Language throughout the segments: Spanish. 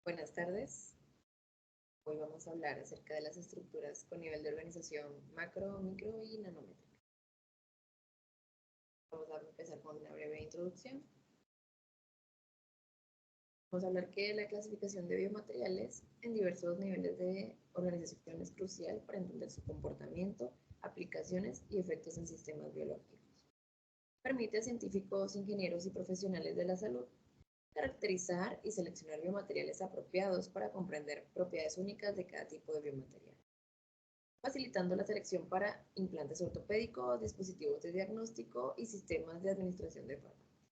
Buenas tardes. Hoy vamos a hablar acerca de las estructuras con nivel de organización macro, micro y nanométrica. Vamos a empezar con una breve introducción. Vamos a hablar que la clasificación de biomateriales en diversos niveles de organización es crucial para entender su comportamiento, aplicaciones y efectos en sistemas biológicos. Permite a científicos, ingenieros y profesionales de la salud caracterizar y seleccionar biomateriales apropiados para comprender propiedades únicas de cada tipo de biomaterial, facilitando la selección para implantes ortopédicos, dispositivos de diagnóstico y sistemas de administración de fármacos.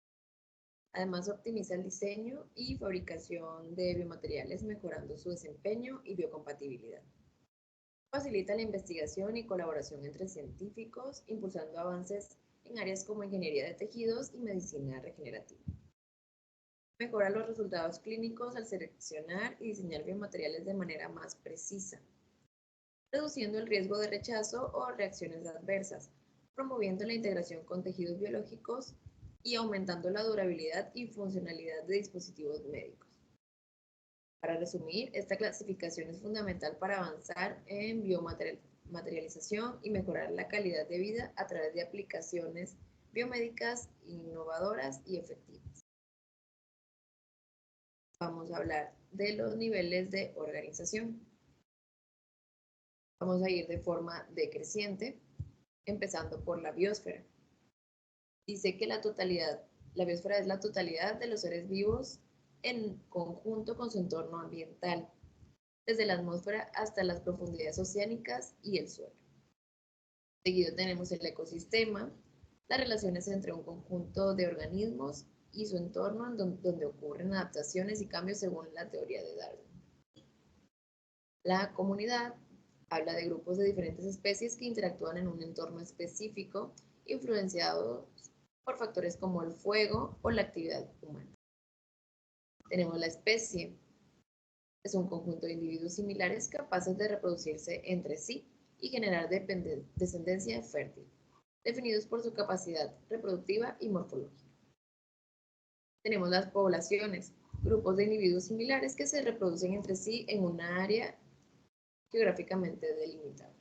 Además, optimiza el diseño y fabricación de biomateriales, mejorando su desempeño y biocompatibilidad. Facilita la investigación y colaboración entre científicos, impulsando avances en áreas como ingeniería de tejidos y medicina regenerativa. Mejora los resultados clínicos al seleccionar y diseñar biomateriales de manera más precisa, reduciendo el riesgo de rechazo o reacciones adversas, promoviendo la integración con tejidos biológicos y aumentando la durabilidad y funcionalidad de dispositivos médicos. Para resumir, esta clasificación es fundamental para avanzar en biomaterialización y mejorar la calidad de vida a través de aplicaciones biomédicas innovadoras y efectivas. Vamos a hablar de los niveles de organización. Vamos a ir de forma decreciente, empezando por la biosfera. Dice que la biosfera es la totalidad de los seres vivos en conjunto con su entorno ambiental, desde la atmósfera hasta las profundidades oceánicas y el suelo. Seguido tenemos el ecosistema, las relaciones entre un conjunto de organismos y su entorno, donde ocurren adaptaciones y cambios según la teoría de Darwin. La comunidad habla de grupos de diferentes especies que interactúan en un entorno específico, influenciados por factores como el fuego o la actividad humana. Tenemos la especie. Es un conjunto de individuos similares capaces de reproducirse entre sí y generar descendencia fértil, definidos por su capacidad reproductiva y morfológica. Tenemos las poblaciones, grupos de individuos similares que se reproducen entre sí en una área geográficamente delimitada.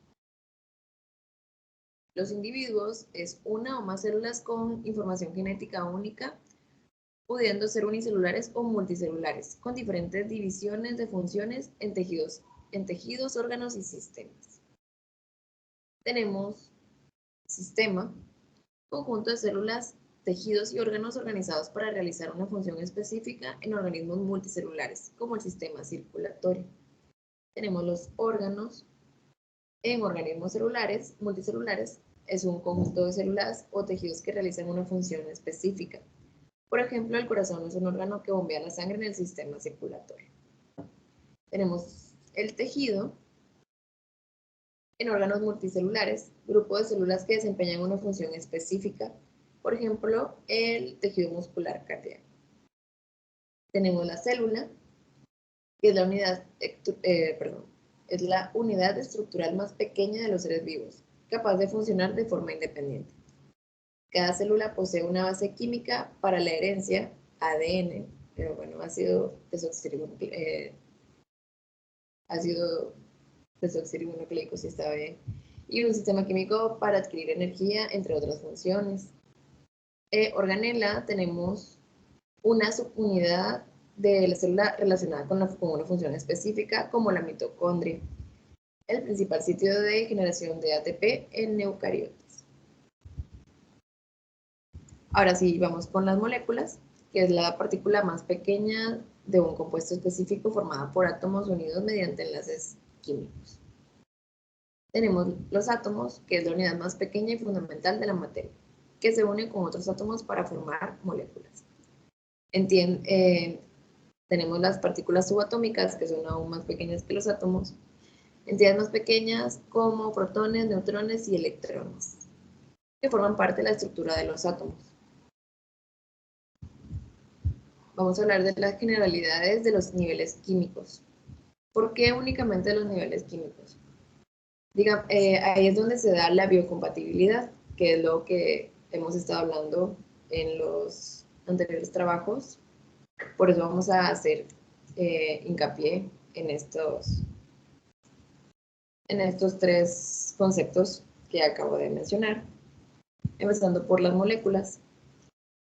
Los individuos es una o más células con información genética única, pudiendo ser unicelulares o multicelulares, con diferentes divisiones de funciones en tejidos, órganos y sistemas. Tenemos sistema, conjunto de células, tejidos y órganos organizados para realizar una función específica en organismos multicelulares, como el sistema circulatorio. Tenemos los órganos. En organismos celulares, multicelulares, es un conjunto de células o tejidos que realizan una función específica. Por ejemplo, el corazón es un órgano que bombea la sangre en el sistema circulatorio. Tenemos el tejido. En órganos multicelulares, grupo de células que desempeñan una función específica. Por ejemplo, el tejido muscular cardíaco. Tenemos la célula, que es la unidad estructural más pequeña de los seres vivos, capaz de funcionar de forma independiente. Cada célula posee una base química para la herencia, ADN, pero bueno, ácido desoxirribonucleico, si está bien, y un sistema químico para adquirir energía, entre otras funciones. Organela, tenemos una subunidad de la célula relacionada con una función específica, como la mitocondria, el principal sitio de generación de ATP en eucariotas. Ahora sí, vamos con las moléculas, que es la partícula más pequeña de un compuesto específico formada por átomos unidos mediante enlaces químicos. Tenemos los átomos, que es la unidad más pequeña y fundamental de la materia, que se une con otros átomos para formar moléculas. Tenemos las partículas subatómicas, que son aún más pequeñas que los átomos, entidades más pequeñas como protones, neutrones y electrones, que forman parte de la estructura de los átomos. Vamos a hablar de las generalidades de los niveles químicos. ¿Por qué únicamente los niveles químicos? Ahí es donde se da la biocompatibilidad, que es lo que hemos estado hablando en los anteriores trabajos. Por eso vamos a hacer hincapié en estos tres conceptos que acabo de mencionar. Empezando por las moléculas.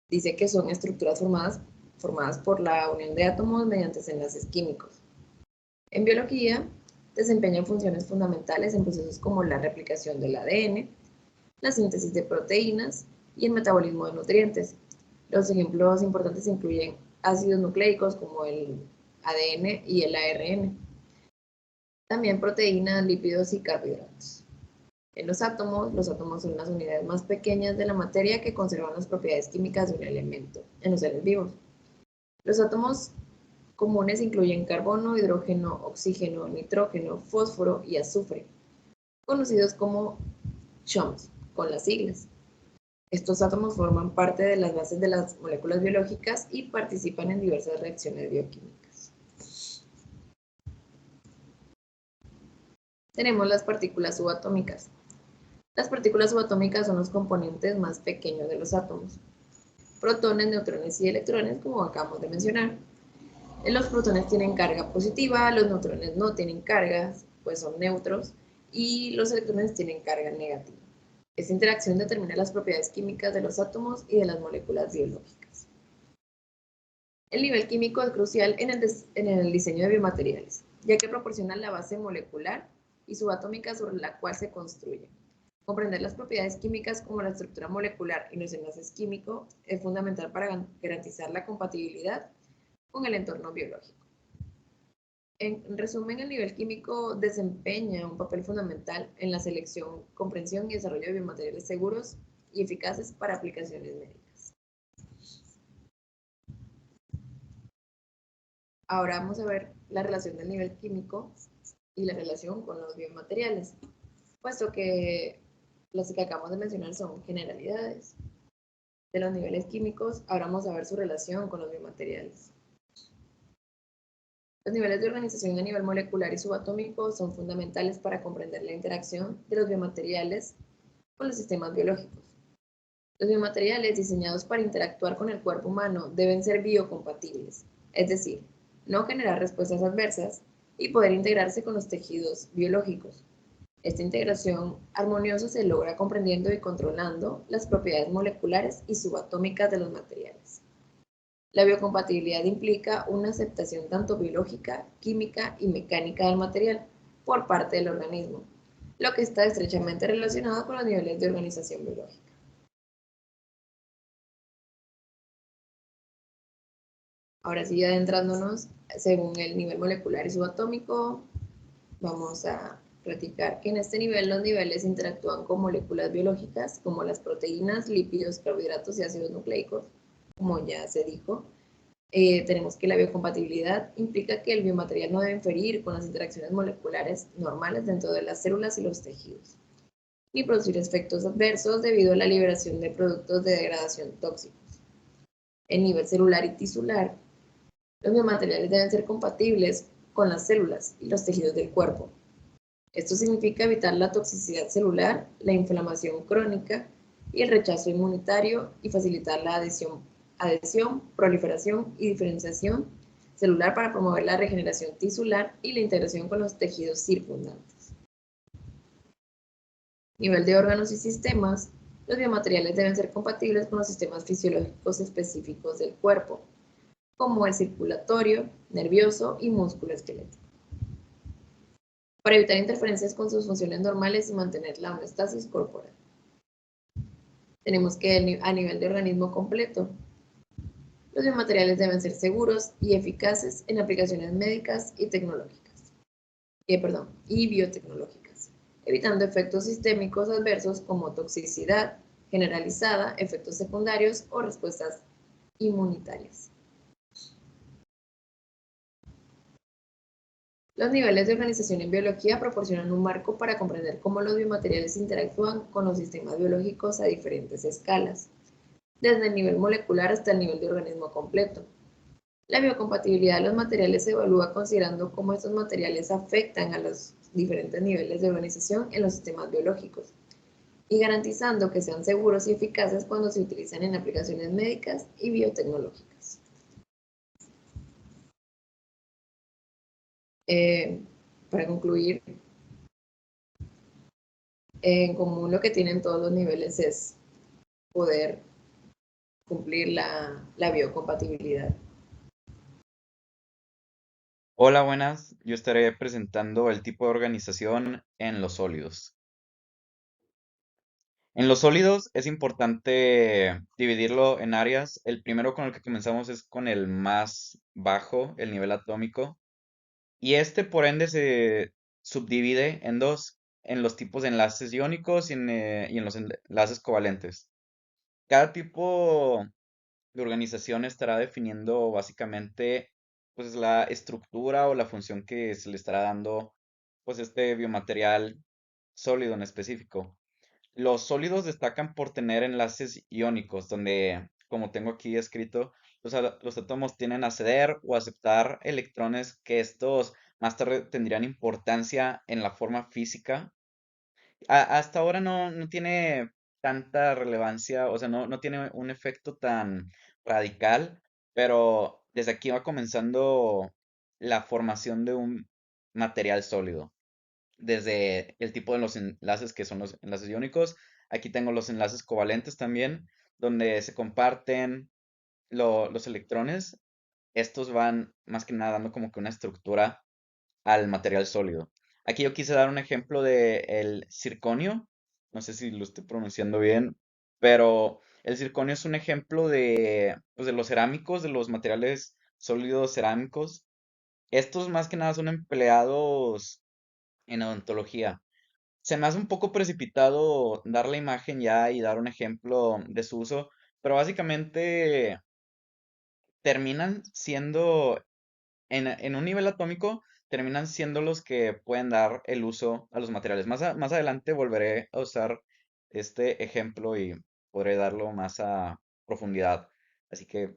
Dice que son estructuras formadas por la unión de átomos mediante enlaces químicos. En biología, desempeñan funciones fundamentales en procesos como la replicación del ADN, la síntesis de proteínas y el metabolismo de nutrientes. Los ejemplos importantes incluyen ácidos nucleicos como el ADN y el ARN. También proteínas, lípidos y carbohidratos. En los átomos son las unidades más pequeñas de la materia que conservan las propiedades químicas de un elemento en los seres vivos. Los átomos comunes incluyen carbono, hidrógeno, oxígeno, nitrógeno, fósforo y azufre, conocidos como CHOMS, con las siglas. Estos átomos forman parte de las bases de las moléculas biológicas y participan en diversas reacciones bioquímicas. Tenemos las partículas subatómicas. Las partículas subatómicas son los componentes más pequeños de los átomos. Protones, neutrones y electrones, como acabamos de mencionar. Los protones tienen carga positiva, los neutrones no tienen cargas, pues son neutros, y los electrones tienen carga negativa. Esta interacción determina las propiedades químicas de los átomos y de las moléculas biológicas. El nivel químico es crucial en el diseño de biomateriales, ya que proporciona la base molecular y subatómica sobre la cual se construye. Comprender las propiedades químicas como la estructura molecular y los enlaces químicos es fundamental para garantizar la compatibilidad con el entorno biológico. En resumen, el nivel químico desempeña un papel fundamental en la selección, comprensión y desarrollo de biomateriales seguros y eficaces para aplicaciones médicas. Ahora vamos a ver la relación del nivel químico y la relación con los biomateriales, puesto que los que acabamos de mencionar son generalidades. De los niveles químicos, ahora vamos a ver su relación con los biomateriales. Los niveles de organización a nivel molecular y subatómico son fundamentales para comprender la interacción de los biomateriales con los sistemas biológicos. Los biomateriales diseñados para interactuar con el cuerpo humano deben ser biocompatibles, es decir, no generar respuestas adversas y poder integrarse con los tejidos biológicos. Esta integración armoniosa se logra comprendiendo y controlando las propiedades moleculares y subatómicas de los materiales. La biocompatibilidad implica una aceptación tanto biológica, química y mecánica del material por parte del organismo, lo que está estrechamente relacionado con los niveles de organización biológica. Ahora sí, adentrándonos según el nivel molecular y subatómico, vamos a platicar que en este nivel los niveles interactúan con moléculas biológicas como las proteínas, lípidos, carbohidratos y ácidos nucleicos, como ya se dijo. Tenemos que la biocompatibilidad implica que el biomaterial no debe inferir con las interacciones moleculares normales dentro de las células y los tejidos, ni producir efectos adversos debido a la liberación de productos de degradación tóxicos. En nivel celular y tisular, los biomateriales deben ser compatibles con las células y los tejidos del cuerpo. Esto significa evitar la toxicidad celular, la inflamación crónica y el rechazo inmunitario y facilitar la adhesión, proliferación y diferenciación celular para promover la regeneración tisular y la integración con los tejidos circundantes. Nivel de órganos y sistemas. Los biomateriales deben ser compatibles con los sistemas fisiológicos específicos del cuerpo, como el circulatorio, nervioso y músculo esquelético, para evitar interferencias con sus funciones normales y mantener la homeostasis corporal. Tenemos que a nivel de organismo completo, los biomateriales deben ser seguros y eficaces en aplicaciones médicas y tecnológicas, y biotecnológicas, evitando efectos sistémicos adversos como toxicidad generalizada, efectos secundarios o respuestas inmunitarias. Los niveles de organización en biología proporcionan un marco para comprender cómo los biomateriales interactúan con los sistemas biológicos a diferentes escalas, desde el nivel molecular hasta el nivel de organismo completo. La biocompatibilidad de los materiales se evalúa considerando cómo estos materiales afectan a los diferentes niveles de organización en los sistemas biológicos y garantizando que sean seguros y eficaces cuando se utilizan en aplicaciones médicas y biotecnológicas. Eh, para concluir, en común lo que tienen todos los niveles es poder cumplir la biocompatibilidad. Hola, buenas. Yo estaré presentando el tipo de organización en los sólidos. En los sólidos es importante dividirlo en áreas. El primero con el que comenzamos es con el más bajo, el nivel atómico, y este por ende se subdivide en dos, en los tipos de enlaces iónicos y en los enlaces covalentes. Cada tipo de organización estará definiendo básicamente pues la estructura o la función que se le estará dando pues este biomaterial sólido en específico. Los sólidos destacan por tener enlaces iónicos, donde, como tengo aquí escrito, los átomos tienden a ceder o aceptar electrones que estos más tarde tendrían importancia en la forma física. Hasta ahora no tiene tanta relevancia, o sea, no tiene un efecto tan radical, pero desde aquí va comenzando la formación de un material sólido. Desde el tipo de los enlaces que son los enlaces iónicos, aquí tengo los enlaces covalentes también, donde se comparten los electrones. Estos van más que nada dando como que una estructura al material sólido. Aquí yo quise dar un ejemplo de el circonio, no sé si lo estoy pronunciando bien, pero el circonio es un ejemplo de, pues, de los cerámicos, de los materiales sólidos cerámicos. Estos más que nada son empleados en odontología. Se me hace un poco precipitado dar la imagen ya y dar un ejemplo de su uso, pero básicamente terminan siendo en un nivel atómico terminan siendo los que pueden dar el uso a los materiales. Más adelante volveré a usar este ejemplo y podré darlo más a profundidad. Así que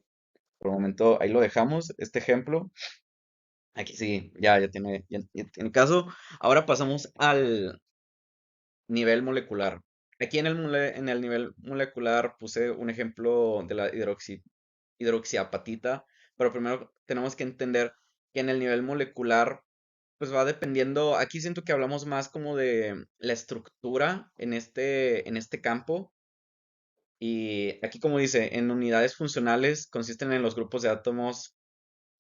por el momento ahí lo dejamos, este ejemplo. Aquí sí, ya tiene caso. Ahora pasamos al nivel molecular. Aquí en el nivel molecular puse un ejemplo de la hidroxiapatita, pero primero tenemos que entender que en el nivel molecular, pues va dependiendo, aquí siento que hablamos más como de la estructura en este campo, y aquí como dice, en unidades funcionales consisten en los grupos de átomos,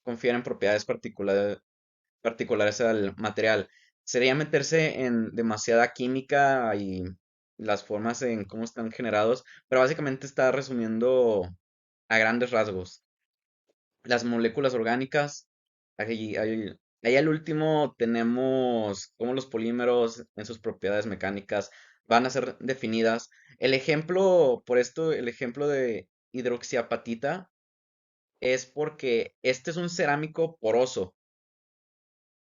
confieren propiedades particulares al material. Sería meterse en demasiada química y las formas en cómo están generados, pero básicamente está resumiendo a grandes rasgos. Las moléculas orgánicas, ahí al último tenemos cómo los polímeros en sus propiedades mecánicas van a ser definidas. El ejemplo, por esto, el ejemplo de hidroxiapatita es porque este es un cerámico poroso.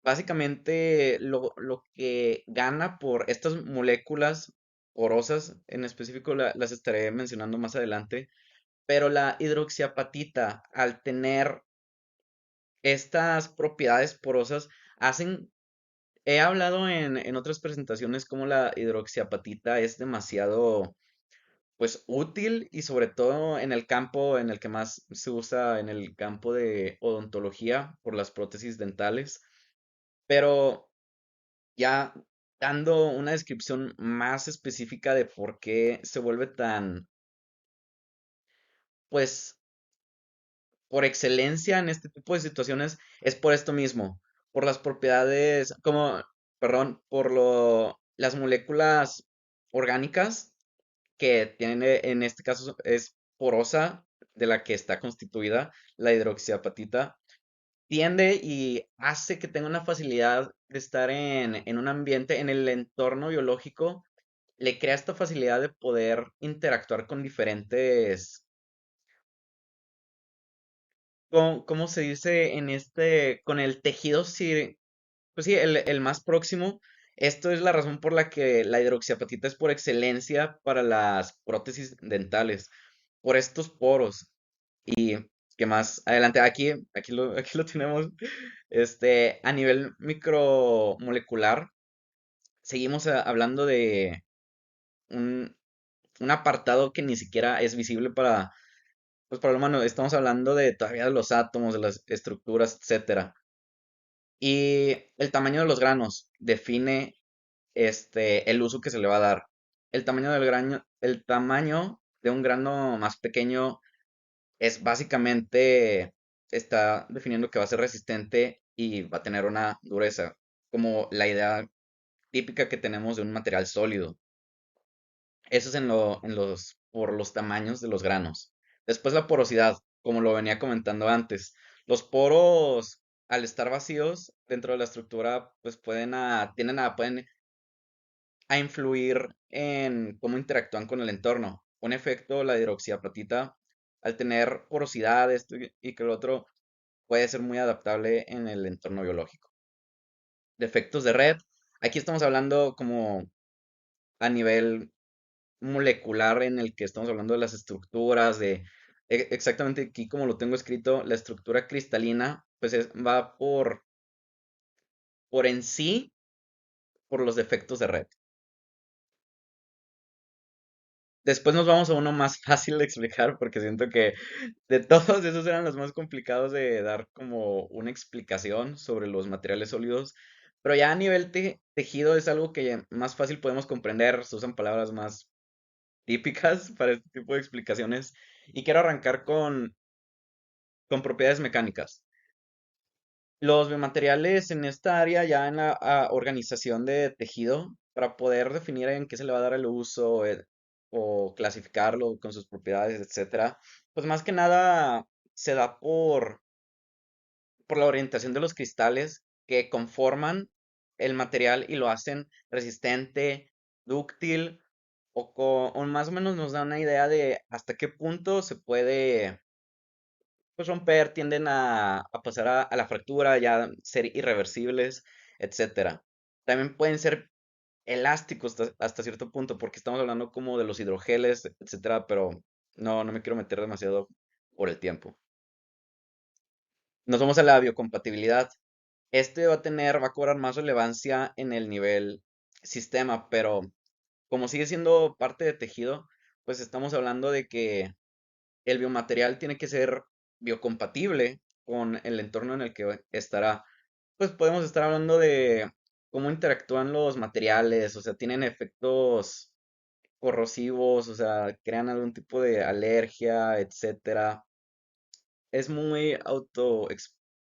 Básicamente, lo que gana por estas moléculas porosas, en específico las estaré mencionando más adelante, pero la hidroxiapatita, al tener estas propiedades porosas, hacen, he hablado en otras presentaciones como la hidroxiapatita es demasiado, pues, útil y sobre todo en el campo en el que más se usa, en el campo de odontología por las prótesis dentales, pero ya dando una descripción más específica de por qué se vuelve tan, pues, por excelencia en este tipo de situaciones, es por esto mismo, por las propiedades, como, perdón, las moléculas orgánicas que tienen, en este caso es porosa de la que está constituida la hidroxiapatita, tiende y hace que tenga una facilidad de estar en un ambiente, en el entorno biológico, le crea esta facilidad de poder interactuar con diferentes, ¿cómo se dice en este, con el tejido, sí, pues sí, el más próximo? Esto es la razón por la que la hidroxiapatita es por excelencia para las prótesis dentales, por estos poros. Y que más adelante, aquí lo tenemos, a nivel micromolecular, seguimos hablando de un, un apartado que ni siquiera es visible para, pues para el humano. Estamos hablando de todavía de los átomos, de las estructuras, etcétera. Y el tamaño de los granos define el uso que se le va a dar. El tamaño de un grano más pequeño es básicamente, está definiendo que va a ser resistente y va a tener una dureza, como la idea típica que tenemos de un material sólido. Eso es por los tamaños de los granos. Después la porosidad, como lo venía comentando antes. Los poros, al estar vacíos dentro de la estructura, pues pueden a influir en cómo interactúan con el entorno. Un efecto, la hidroxiapatita, al tener porosidad, esto y que el otro, puede ser muy adaptable en el entorno biológico. Defectos de red, aquí estamos hablando como a nivel molecular en el que estamos hablando de las estructuras, exactamente aquí como lo tengo escrito, la estructura cristalina, pues va por en sí, por los defectos de red. Después nos vamos a uno más fácil de explicar porque siento que de todos esos eran los más complicados de dar como una explicación sobre los materiales sólidos. Pero ya a nivel tejido es algo que más fácil podemos comprender, se usan palabras más típicas para este tipo de explicaciones. Y quiero arrancar con propiedades mecánicas. Los biomateriales en esta área, ya en la organización de tejido, para poder definir en qué se le va a dar el uso o clasificarlo con sus propiedades, etcétera, pues más que nada se da por la orientación de los cristales que conforman el material y lo hacen resistente, dúctil o más o menos nos da una idea de hasta qué punto se puede pues romper, tienden a pasar a la fractura, ya ser irreversibles, etcétera. También pueden ser elásticos hasta cierto punto, porque estamos hablando como de los hidrogeles, etcétera, pero no me quiero meter demasiado por el tiempo. Nos vamos a la biocompatibilidad. Este va a cobrar más relevancia en el nivel sistema, pero como sigue siendo parte de tejido, pues estamos hablando de que el biomaterial tiene que ser biocompatible con el entorno en el que estará. Pues podemos estar hablando de cómo interactúan los materiales, o sea, tienen efectos corrosivos, o sea, crean algún tipo de alergia, etcétera. Es muy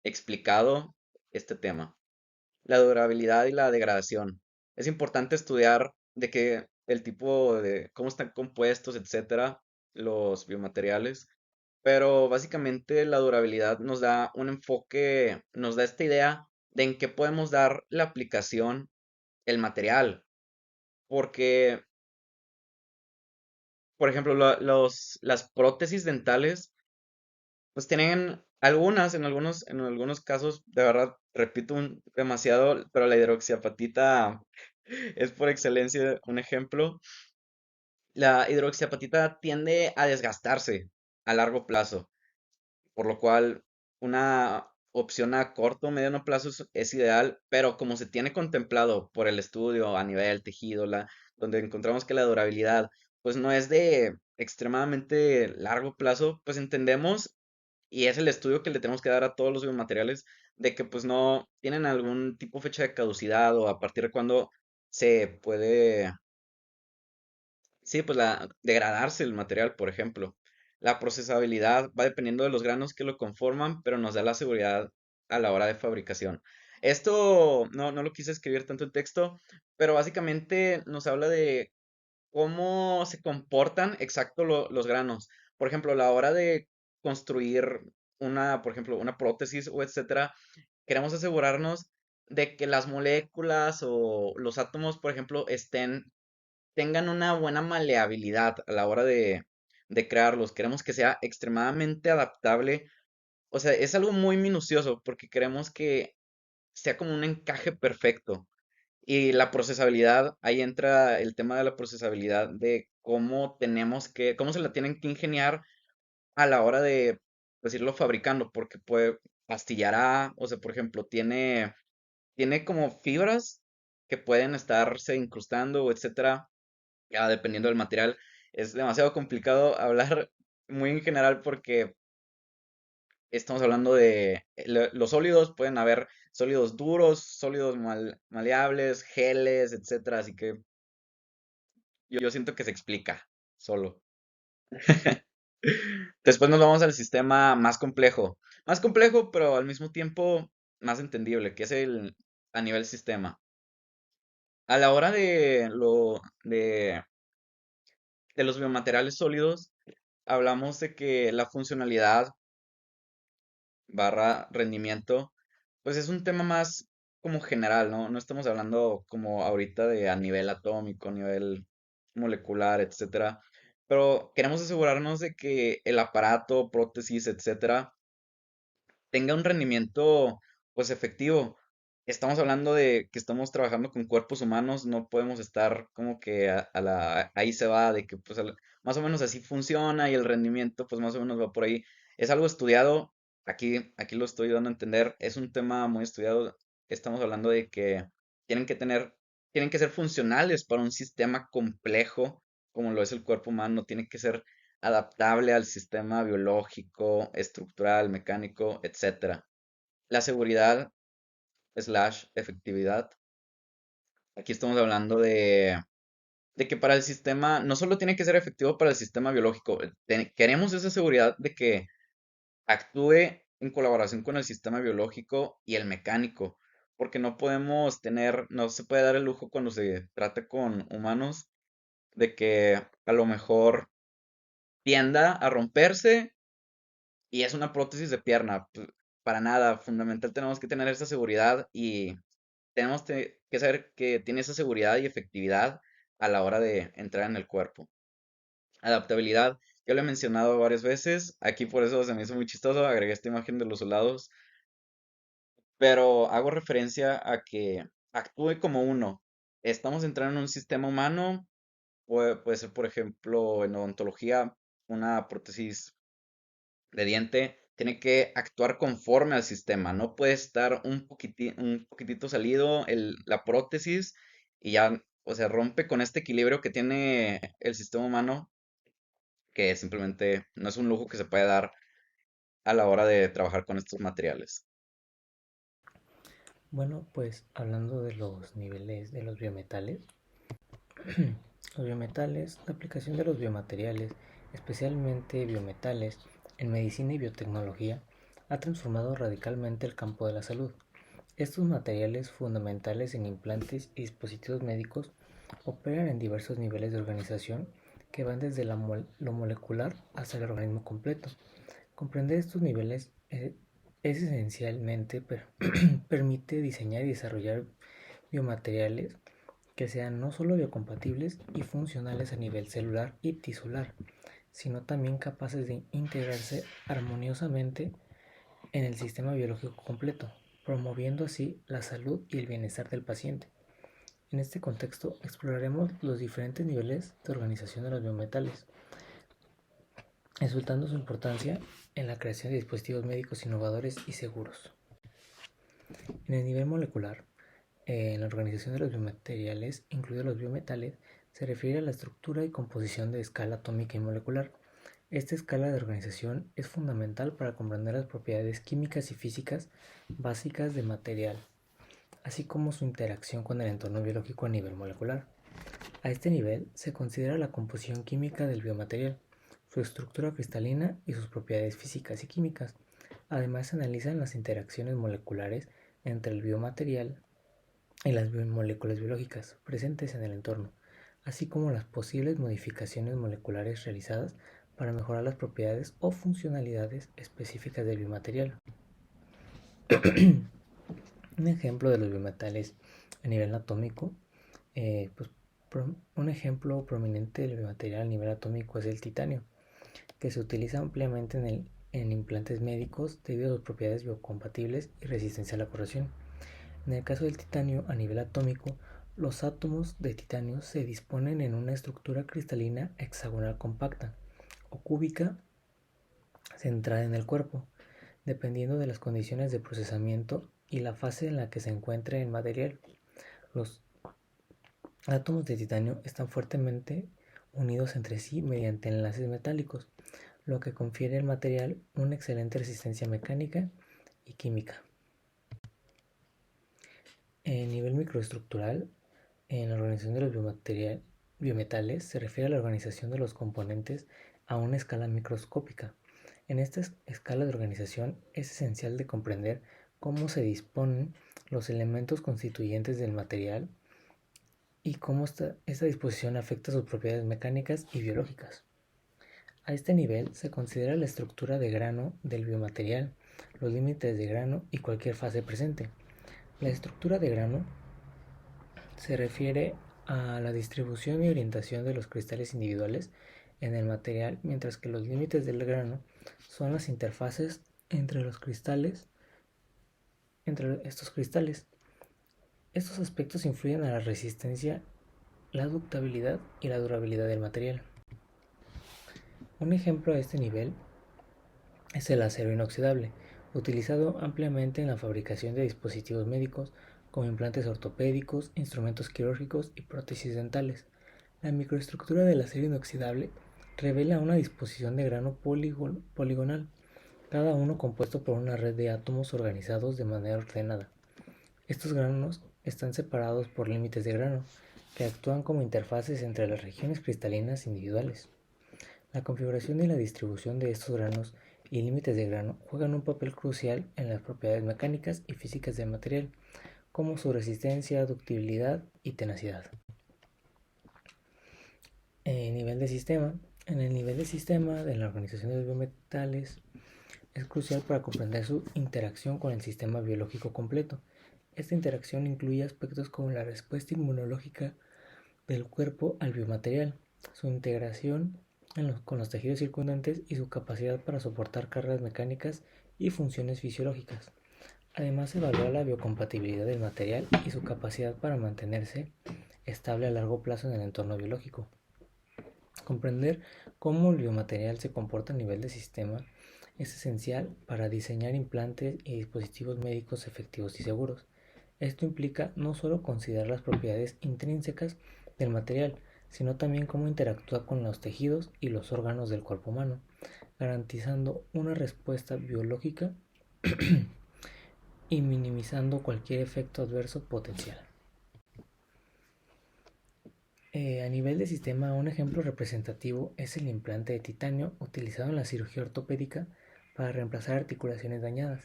explicado este tema. La durabilidad y la degradación. Es importante estudiar de qué el tipo de cómo están compuestos, etcétera, los biomateriales. Pero básicamente la durabilidad nos da un enfoque, nos da esta idea de en qué podemos dar la aplicación el material. Porque, por ejemplo, las prótesis dentales, pues tienen algunas, en algunos casos, de verdad, repito demasiado, pero la hidroxiapatita es por excelencia un ejemplo. La hidroxiapatita tiende a desgastarse a largo plazo, por lo cual una opción a corto o mediano plazo es ideal, pero como se tiene contemplado por el estudio a nivel tejido, donde encontramos que la durabilidad pues no es de extremadamente largo plazo, pues entendemos y es el estudio que le tenemos que dar a todos los biomateriales de que pues no tienen algún tipo de fecha de caducidad o a partir de cuándo se puede, sí, pues degradarse el material, por ejemplo. La procesabilidad va dependiendo de los granos que lo conforman, pero nos da la seguridad a la hora de fabricación. Esto no lo quise escribir tanto en texto, pero básicamente nos habla de cómo se comportan exacto los granos. Por ejemplo, a la hora de construir por ejemplo, una prótesis o etcétera, queremos asegurarnos de que las moléculas o los átomos, por ejemplo, tengan una buena maleabilidad a la hora de crearlos. Queremos que sea extremadamente adaptable. O sea, es algo muy minucioso porque queremos que sea como un encaje perfecto. Y la procesabilidad, ahí entra el tema de la procesabilidad de cómo se la tienen que ingeniar a la hora de, pues, irlo fabricando, porque puede pastillará, o sea, por ejemplo, tiene como fibras que pueden estarse incrustando, o etcétera, ya dependiendo del material. Es demasiado complicado hablar muy en general porque estamos hablando de los sólidos, pueden haber sólidos duros, sólidos maleables, geles, etcétera, así que yo siento que se explica solo. Después nos vamos al sistema más complejo, pero al mismo tiempo más entendible, que es el a nivel sistema. A la hora de los biomateriales sólidos, hablamos de que la funcionalidad barra rendimiento, pues es un tema más como general, ¿no? No estamos hablando como ahorita de a nivel atómico, a nivel molecular, etcétera. Pero queremos asegurarnos de que el aparato, prótesis, etcétera, tenga un rendimiento pues efectivo. Estamos hablando de que estamos trabajando con cuerpos humanos, no podemos estar como que ahí se va, de que pues más o menos así funciona y el rendimiento pues más o menos va por ahí. Es algo estudiado, aquí lo estoy dando a entender, es un tema muy estudiado. Estamos hablando de que tienen que tener, tienen que ser funcionales para un sistema complejo como lo es el cuerpo humano, tiene que ser adaptable al sistema biológico, estructural, mecánico, etcétera. La seguridad slash efectividad. Aquí estamos hablando de que para el sistema, no solo tiene que ser efectivo para el sistema biológico, queremos esa seguridad de que actúe en colaboración con el sistema biológico y el mecánico, porque no se puede dar el lujo cuando se trata con humanos de que a lo mejor tienda a romperse y es una prótesis de pierna. Para nada, fundamental tenemos que tener esa seguridad y tenemos que saber que tiene esa seguridad y efectividad a la hora de entrar en el cuerpo. Adaptabilidad, yo lo he mencionado varias veces, aquí por eso se me hizo muy chistoso, agregué esta imagen de los soldados, pero hago referencia a que actúe como uno. Estamos entrando en un sistema humano, puede ser, por ejemplo, en odontología, una prótesis de diente tiene que actuar conforme al sistema, no puede estar un poquitito salido la prótesis y ya, o sea, rompe con este equilibrio que tiene el sistema humano, que simplemente no es un lujo que se puede dar a la hora de trabajar con estos materiales. Bueno, pues hablando de los niveles de los biometales, los biometales, la aplicación de los biomateriales, especialmente biometales, en medicina y biotecnología, ha transformado radicalmente el campo de la salud. Estos materiales fundamentales en implantes y dispositivos médicos operan en diversos niveles de organización que van desde lo molecular hasta el organismo completo. Comprender estos niveles es esencialmente permite diseñar y desarrollar biomateriales que sean no solo biocompatibles y funcionales a nivel celular y tisular, sino también capaces de integrarse armoniosamente en el sistema biológico completo, promoviendo así la salud y el bienestar del paciente. En este contexto exploraremos los diferentes niveles de organización de los biometales, exaltando su importancia en la creación de dispositivos médicos innovadores y seguros. En el nivel molecular, en la organización de los biomateriales, incluidos los biometales, se refiere a la estructura y composición de escala atómica y molecular. Esta escala de organización es fundamental para comprender las propiedades químicas y físicas básicas de material, así como su interacción con el entorno biológico a nivel molecular. A este nivel se considera la composición química del biomaterial, su estructura cristalina y sus propiedades físicas y químicas. Además se analizan las interacciones moleculares entre el biomaterial y las moléculas biológicas presentes en el entorno, así como las posibles modificaciones moleculares realizadas para mejorar las propiedades o funcionalidades específicas del biomaterial. Un ejemplo de los biometales a nivel atómico, pues un ejemplo prominente del biomaterial a nivel atómico es el titanio, que se utiliza ampliamente en implantes médicos debido a sus propiedades biocompatibles y resistencia a la corrosión. En el caso del titanio a nivel atómico, los átomos de titanio se disponen en una estructura cristalina hexagonal compacta o cúbica centrada en el cuerpo, dependiendo de las condiciones de procesamiento y la fase en la que se encuentre el material. Los átomos de titanio están fuertemente unidos entre sí mediante enlaces metálicos, lo que confiere al material una excelente resistencia mecánica y química. En nivel microestructural, en la organización de los biometales se refiere a la organización de los componentes a una escala microscópica. En esta escala de organización es esencial de comprender cómo se disponen los elementos constituyentes del material y cómo esta disposición afecta sus propiedades mecánicas y biológicas. A este nivel se considera la estructura de grano del biomaterial, los límites de grano y cualquier fase presente. La estructura de grano se refiere a la distribución y orientación de los cristales individuales en el material, mientras que los límites del grano son las interfaces entre los cristales, entre estos cristales. Estos aspectos influyen a la resistencia, la ductabilidad y la durabilidad del material. Un ejemplo a este nivel es el acero inoxidable, utilizado ampliamente en la fabricación de dispositivos médicos como implantes ortopédicos, instrumentos quirúrgicos y prótesis dentales. La microestructura del acero inoxidable revela una disposición de grano poligonal, cada uno compuesto por una red de átomos organizados de manera ordenada. Estos granos están separados por límites de grano, que actúan como interfaces entre las regiones cristalinas individuales. La configuración y la distribución de estos granos y límites de grano juegan un papel crucial en las propiedades mecánicas y físicas del material, como su resistencia, ductibilidad y tenacidad. Nivel de sistema. En el nivel de sistema de la organización de los biometales es crucial para comprender su interacción con el sistema biológico completo. Esta interacción incluye aspectos como la respuesta inmunológica del cuerpo al biomaterial, su integración con los tejidos circundantes y su capacidad para soportar cargas mecánicas y funciones fisiológicas. Además, se evalúa la biocompatibilidad del material y su capacidad para mantenerse estable a largo plazo en el entorno biológico. Comprender cómo el biomaterial se comporta a nivel de sistema es esencial para diseñar implantes y dispositivos médicos efectivos y seguros. Esto implica no solo considerar las propiedades intrínsecas del material, sino también cómo interactúa con los tejidos y los órganos del cuerpo humano, garantizando una respuesta biológica y minimizando cualquier efecto adverso potencial. A nivel de sistema, un ejemplo representativo es el implante de titanio utilizado en la cirugía ortopédica para reemplazar articulaciones dañadas,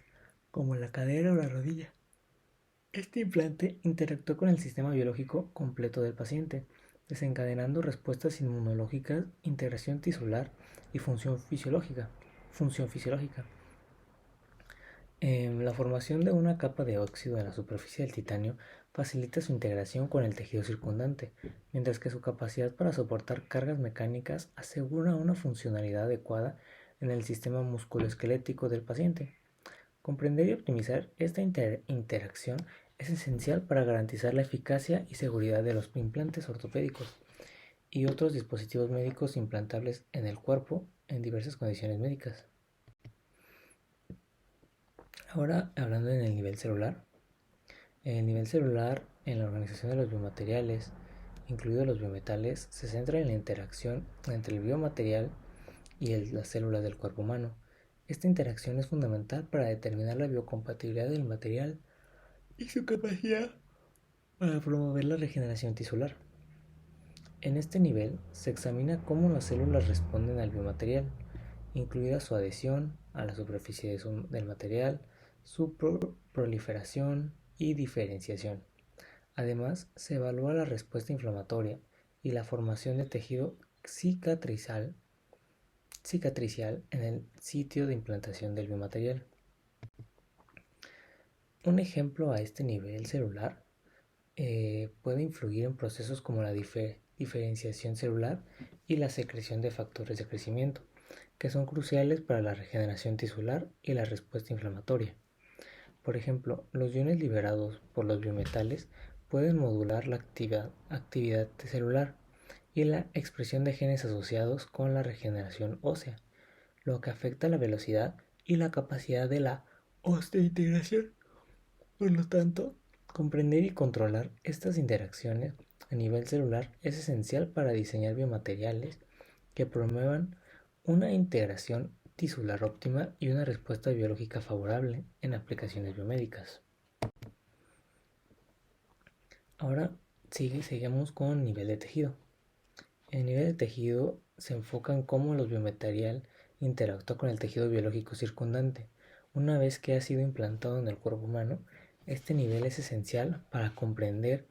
como la cadera o la rodilla. Este implante interactúa con el sistema biológico completo del paciente, desencadenando respuestas inmunológicas, integración tisular y función fisiológica. La formación de una capa de óxido en la superficie del titanio facilita su integración con el tejido circundante, mientras que su capacidad para soportar cargas mecánicas asegura una funcionalidad adecuada en el sistema musculoesquelético del paciente. Comprender y optimizar esta interacción es esencial para garantizar la eficacia y seguridad de los implantes ortopédicos y otros dispositivos médicos implantables en el cuerpo en diversas condiciones médicas. Ahora, hablando en el nivel celular. El nivel celular en la organización de los biomateriales, incluidos los biometales, se centra en la interacción entre el biomaterial y las células del cuerpo humano. Esta interacción es fundamental para determinar la biocompatibilidad del material y su capacidad para promover la regeneración tisular. En este nivel se examina cómo las células responden al biomaterial, incluida su adhesión a la superficie del material, su proliferación y diferenciación. Además, se evalúa la respuesta inflamatoria y la formación de tejido cicatricial en el sitio de implantación del biomaterial. Un ejemplo a este nivel celular puede influir en procesos como la diferenciación celular y la secreción de factores de crecimiento, que son cruciales para la regeneración tisular y la respuesta inflamatoria. Por ejemplo, los iones liberados por los biometales pueden modular la actividad celular y la expresión de genes asociados con la regeneración ósea, lo que afecta la velocidad y la capacidad de la osteointegración. Por lo tanto, comprender y controlar estas interacciones a nivel celular es esencial para diseñar biomateriales que promuevan una integración tisular óptima y una respuesta biológica favorable en aplicaciones biomédicas. Ahora seguimos con nivel de tejido. En nivel de tejido se enfoca en cómo los biomaterial interactúa con el tejido biológico circundante. Una vez que ha sido implantado en el cuerpo humano, este nivel es esencial para comprender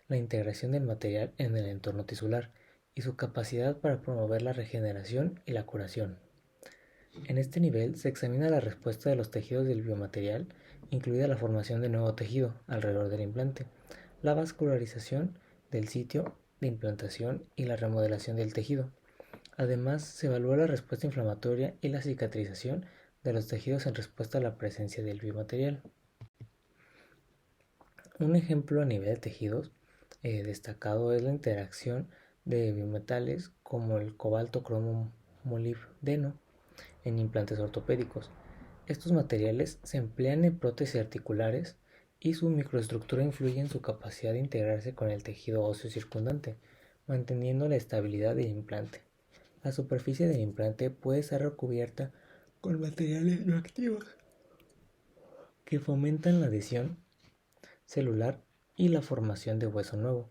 la integración del material en el entorno tisular y su capacidad para promover la regeneración y la curación. En este nivel se examina la respuesta de los tejidos del biomaterial, incluida la formación de nuevo tejido alrededor del implante, la vascularización del sitio de implantación y la remodelación del tejido. Además, se evalúa la respuesta inflamatoria y la cicatrización de los tejidos en respuesta a la presencia del biomaterial. Un ejemplo a nivel de tejidos destacado es la interacción de biometales como el cobalto cromo molibdeno en implantes ortopédicos. Estos materiales se emplean en prótesis articulares y su microestructura influye en su capacidad de integrarse con el tejido óseo circundante, manteniendo la estabilidad del implante. La superficie del implante puede ser recubierta con materiales bioactivos que fomentan la adhesión celular y la formación de hueso nuevo,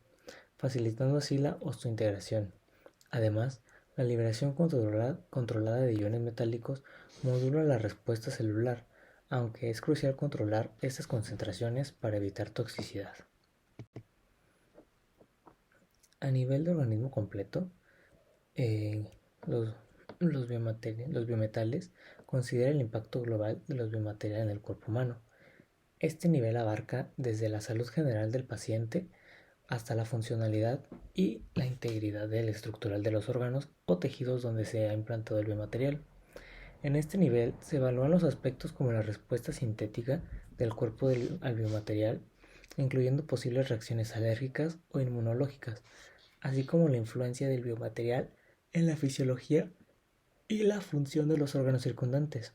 facilitando así la osteointegración. Además, la liberación controlada de iones metálicos modula la respuesta celular, aunque es crucial controlar estas concentraciones para evitar toxicidad. A nivel de organismo completo, eh, los, los biometales consideran el impacto global de los biomateriales en el cuerpo humano. Este nivel abarca desde la salud general del paciente hasta la funcionalidad y la integridad estructural de los órganos o tejidos donde se ha implantado el biomaterial. En este nivel se evalúan los aspectos como la respuesta sintética del cuerpo al biomaterial, incluyendo posibles reacciones alérgicas o inmunológicas, así como la influencia del biomaterial en la fisiología y la función de los órganos circundantes.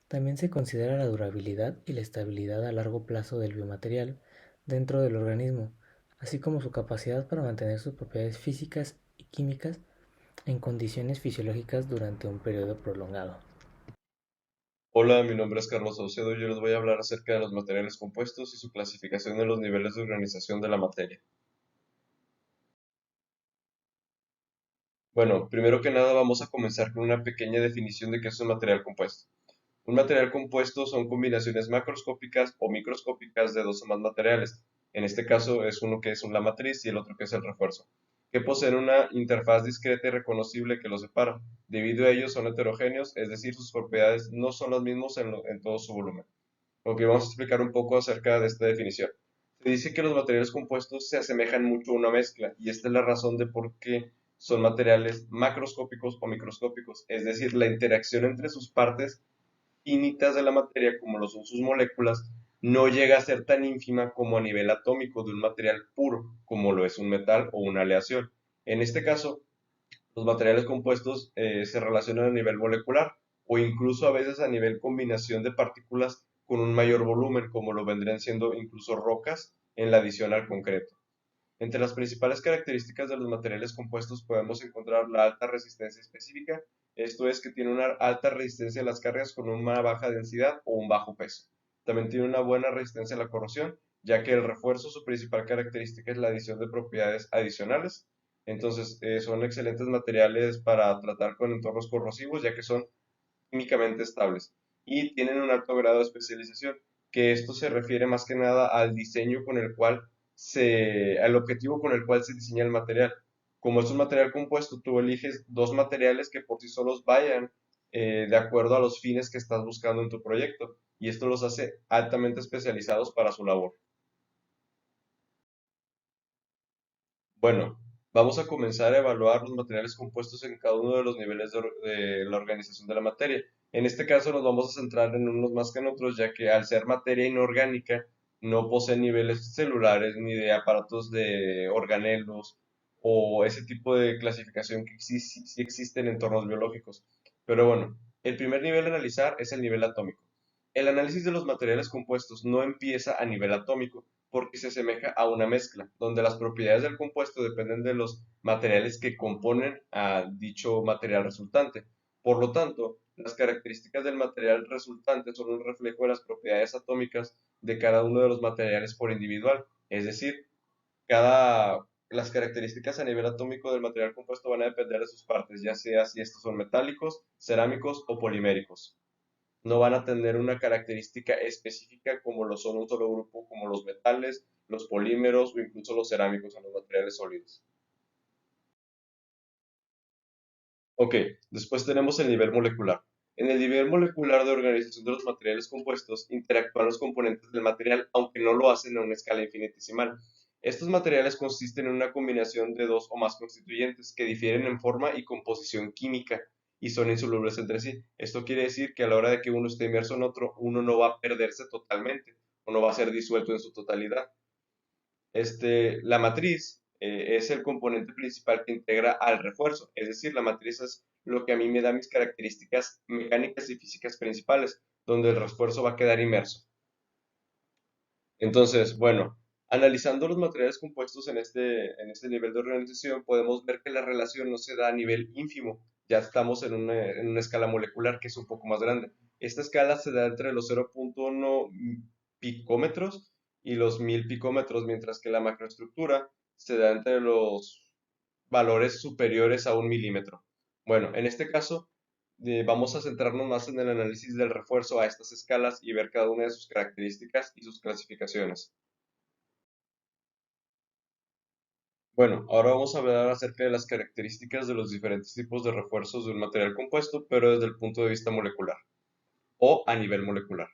También se considera la durabilidad y la estabilidad a largo plazo del biomaterial dentro del organismo, así como su capacidad para mantener sus propiedades físicas y químicas en condiciones fisiológicas durante un periodo prolongado. Hola, mi nombre es Carlos Saucedo y yo les voy a hablar acerca de los materiales compuestos y su clasificación en los niveles de organización de la materia. Bueno, primero que nada vamos a comenzar con una pequeña definición de qué es un material compuesto. Un material compuesto son combinaciones macroscópicas o microscópicas de dos o más materiales. En este caso es uno que es la matriz y el otro que es el refuerzo, que poseen una interfaz discreta y reconocible que los separa. Debido a ello son heterogéneos, es decir, sus propiedades no son las mismas en todo su volumen. Ok, vamos a explicar un poco acerca de esta definición. Se dice que los materiales compuestos se asemejan mucho a una mezcla, y esta es la razón de por qué son materiales macroscópicos o microscópicos, es decir, la interacción entre sus partes finitas de la materia, como lo son sus moléculas, no llega a ser tan ínfima como a nivel atómico de un material puro, como lo es un metal o una aleación. En este caso, los materiales compuestos se relacionan a nivel molecular o incluso a veces a nivel combinación de partículas con un mayor volumen, como lo vendrían siendo incluso rocas en la adición al concreto. Entre las principales características de los materiales compuestos podemos encontrar la alta resistencia específica, esto es que tiene una alta resistencia a las cargas con una baja densidad o un bajo peso. También tiene una buena resistencia a la corrosión, ya que el refuerzo, su principal característica es la adición de propiedades adicionales. Entonces, son excelentes materiales para tratar con entornos corrosivos, ya que son químicamente estables y tienen un alto grado de especialización, que esto se refiere más que nada al diseño con el cual al objetivo con el cual se diseña el material. Como es un material compuesto, tú eliges dos materiales que por sí solos vayan de acuerdo a los fines que estás buscando en tu proyecto, y esto los hace altamente especializados para su labor. Bueno, vamos a comenzar a evaluar los materiales compuestos en cada uno de los niveles de la organización de la materia. En este caso nos vamos a centrar en unos más que en otros, ya que al ser materia inorgánica no posee niveles celulares ni de aparatos de organelos o ese tipo de clasificación que sí existe en entornos biológicos. Pero bueno, el primer nivel a analizar es el nivel atómico. El análisis de los materiales compuestos no empieza a nivel atómico, porque se asemeja a una mezcla, donde las propiedades del compuesto dependen de los materiales que componen a dicho material resultante. Por lo tanto, las características del material resultante son un reflejo de las propiedades atómicas de cada uno de los materiales por individual, es decir, las características a nivel atómico del material compuesto van a depender de sus partes, ya sea si estos son metálicos, cerámicos o poliméricos. No van a tener una característica específica como lo son un solo grupo, como los metales, los polímeros o incluso los cerámicos o los materiales sólidos. Ok, después tenemos el nivel molecular. En el nivel molecular de organización de los materiales compuestos interactúan los componentes del material, aunque no lo hacen a una escala infinitesimal. Estos materiales consisten en una combinación de dos o más constituyentes que difieren en forma y composición química y son insolubles entre sí. Esto quiere decir que a la hora de que uno esté inmerso en otro, uno no va a perderse totalmente o no va a ser disuelto en su totalidad. La matriz es el componente principal que integra al refuerzo, es decir, la matriz es lo que a mí me da mis características mecánicas y físicas principales, donde el refuerzo va a quedar inmerso. Entonces, bueno, analizando los materiales compuestos en este nivel de organización, podemos ver que la relación no se da a nivel ínfimo, ya estamos en una escala molecular que es un poco más grande. Esta escala se da entre los 0.1 picómetros y los 1000 picómetros, mientras que la macroestructura se da entre los valores superiores a 1 milímetro. Bueno, en este caso vamos a centrarnos más en el análisis del refuerzo a estas escalas y ver cada una de sus características y sus clasificaciones. Bueno, ahora vamos a hablar acerca de las características de los diferentes tipos de refuerzos de un material compuesto, pero desde el punto de vista molecular o a nivel molecular.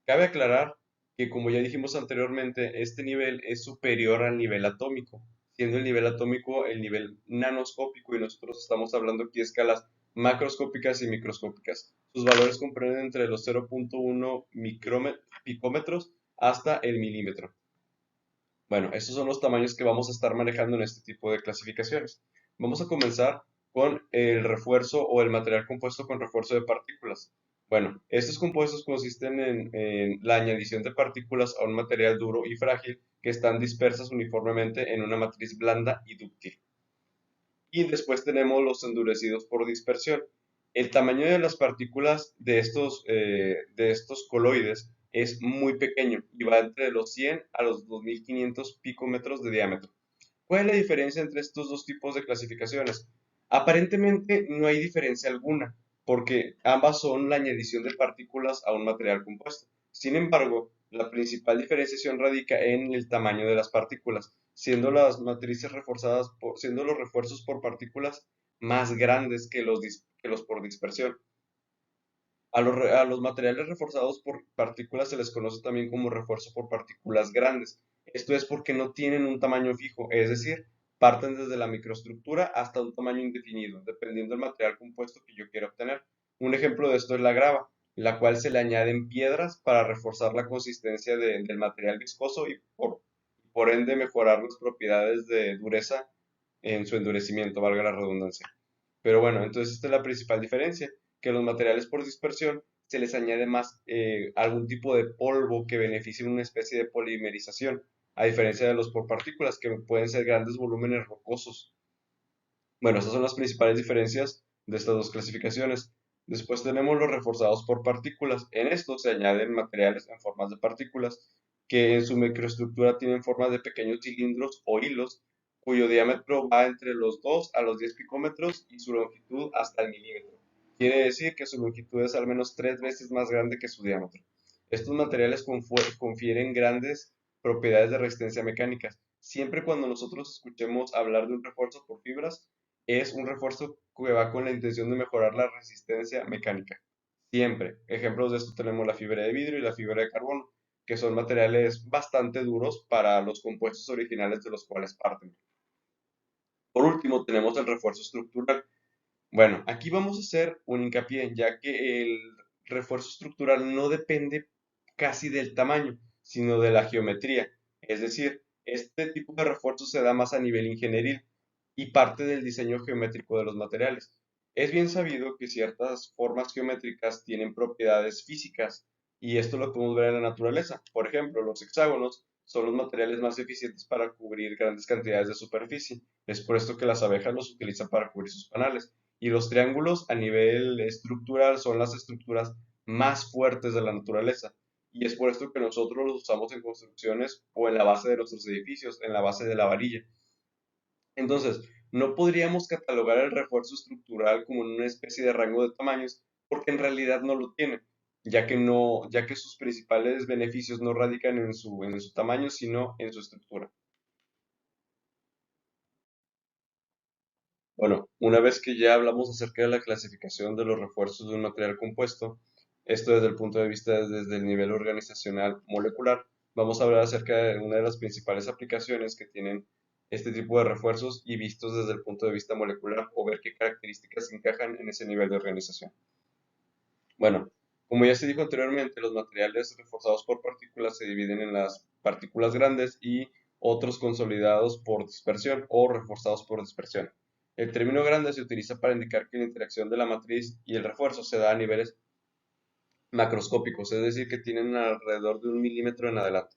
Cabe aclarar que, como ya dijimos anteriormente, este nivel es superior al nivel atómico, siendo el nivel atómico el nivel nanoscópico y nosotros estamos hablando aquí de escalas macroscópicas y microscópicas. Sus valores comprenden entre los 0.1 picómetros hasta el milímetro. Bueno, estos son los tamaños que vamos a estar manejando en este tipo de clasificaciones. Vamos a comenzar con el refuerzo o el material compuesto con refuerzo de partículas. Bueno, estos compuestos consisten en la añadición de partículas a un material duro y frágil que están dispersas uniformemente en una matriz blanda y dúctil. Y después tenemos los endurecidos por dispersión. El tamaño de las partículas de estos coloides es muy pequeño y va entre los 100 a los 2500 picómetros de diámetro. ¿Cuál es la diferencia entre estos dos tipos de clasificaciones? Aparentemente no hay diferencia alguna, porque ambas son la añadición de partículas a un material compuesto. Sin embargo, la principal diferenciación radica en el tamaño de las partículas, siendo las matrices siendo los refuerzos por partículas más grandes que los por dispersión. A los materiales reforzados por partículas se les conoce también como refuerzo por partículas grandes. Esto es porque no tienen un tamaño fijo, es decir, parten desde la microestructura hasta un tamaño indefinido, dependiendo del material compuesto que yo quiera obtener. Un ejemplo de esto es la grava, la cual se le añaden piedras para reforzar la consistencia del material viscoso y por ende mejorar las propiedades de dureza en su endurecimiento, valga la redundancia. Pero bueno, entonces esta es la principal diferencia, que los materiales por dispersión se les añade más algún tipo de polvo que beneficie una especie de polimerización, a diferencia de los por partículas, que pueden ser grandes volúmenes rocosos. Bueno, estas son las principales diferencias de estas dos clasificaciones. Después tenemos los reforzados por partículas. En estos se añaden materiales en formas de partículas que en su microestructura tienen formas de pequeños cilindros o hilos cuyo diámetro va entre los 2 a los 10 picómetros y su longitud hasta el milímetro. Quiere decir que su longitud es al menos 3 veces más grande que su diámetro. Estos materiales confieren grandes propiedades de resistencia mecánica. Siempre cuando nosotros escuchemos hablar de un refuerzo por fibras, es un refuerzo que va con la intención de mejorar la resistencia mecánica. Siempre. Ejemplos de esto tenemos la fibra de vidrio y la fibra de carbono, que son materiales bastante duros para los compuestos originales de los cuales parten. Por último, tenemos el refuerzo estructural. Bueno, aquí vamos a hacer un hincapié, ya que el refuerzo estructural no depende casi del tamaño, sino de la geometría. Es decir, este tipo de refuerzo se da más a nivel ingenieril y parte del diseño geométrico de los materiales. Es bien sabido que ciertas formas geométricas tienen propiedades físicas y esto lo podemos ver en la naturaleza. Por ejemplo, los hexágonos son los materiales más eficientes para cubrir grandes cantidades de superficie. Es por esto que las abejas los utilizan para cubrir sus panales. Y los triángulos a nivel estructural son las estructuras más fuertes de la naturaleza. Y es por esto que nosotros los usamos en construcciones o en la base de nuestros edificios, en la base de la varilla. Entonces, no podríamos catalogar el refuerzo estructural como en una especie de rango de tamaños, porque en realidad no lo tiene, ya que sus principales beneficios no radican en su tamaño, sino en su estructura. Bueno, una vez que ya hablamos acerca de la clasificación de los refuerzos de un material compuesto, esto desde el punto de vista desde el nivel organizacional molecular, vamos a hablar acerca de una de las principales aplicaciones que tienen este tipo de refuerzos y vistos desde el punto de vista molecular o ver qué características encajan en ese nivel de organización. Bueno, como ya se dijo anteriormente, los materiales reforzados por partículas se dividen en las partículas grandes y otros consolidados por dispersión o reforzados por dispersión. El término grande se utiliza para indicar que la interacción de la matriz y el refuerzo se da a niveles macroscópicos, es decir, que tienen alrededor de 1 milímetro en adelante.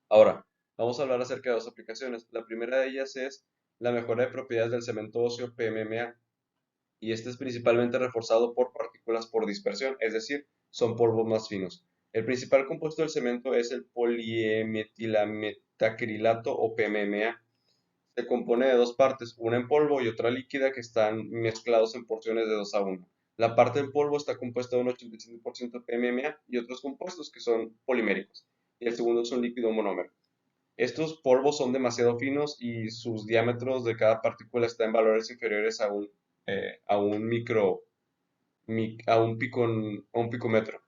Ahora, vamos a hablar acerca de dos aplicaciones. La primera de ellas es la mejora de propiedades del cemento óseo PMMA, y este es principalmente reforzado por partículas por dispersión, es decir, son polvos más finos. El principal compuesto del cemento es el poliemetilametacrilato o PMMA. Se compone de dos partes, una en polvo y otra líquida, que están mezclados en porciones de 2:1. La parte en polvo está compuesta de un 85% PMMA y otros compuestos que son poliméricos, y el segundo es un líquido monómero. Estos polvos son demasiado finos y sus diámetros de cada partícula están en valores inferiores a un a un picómetro.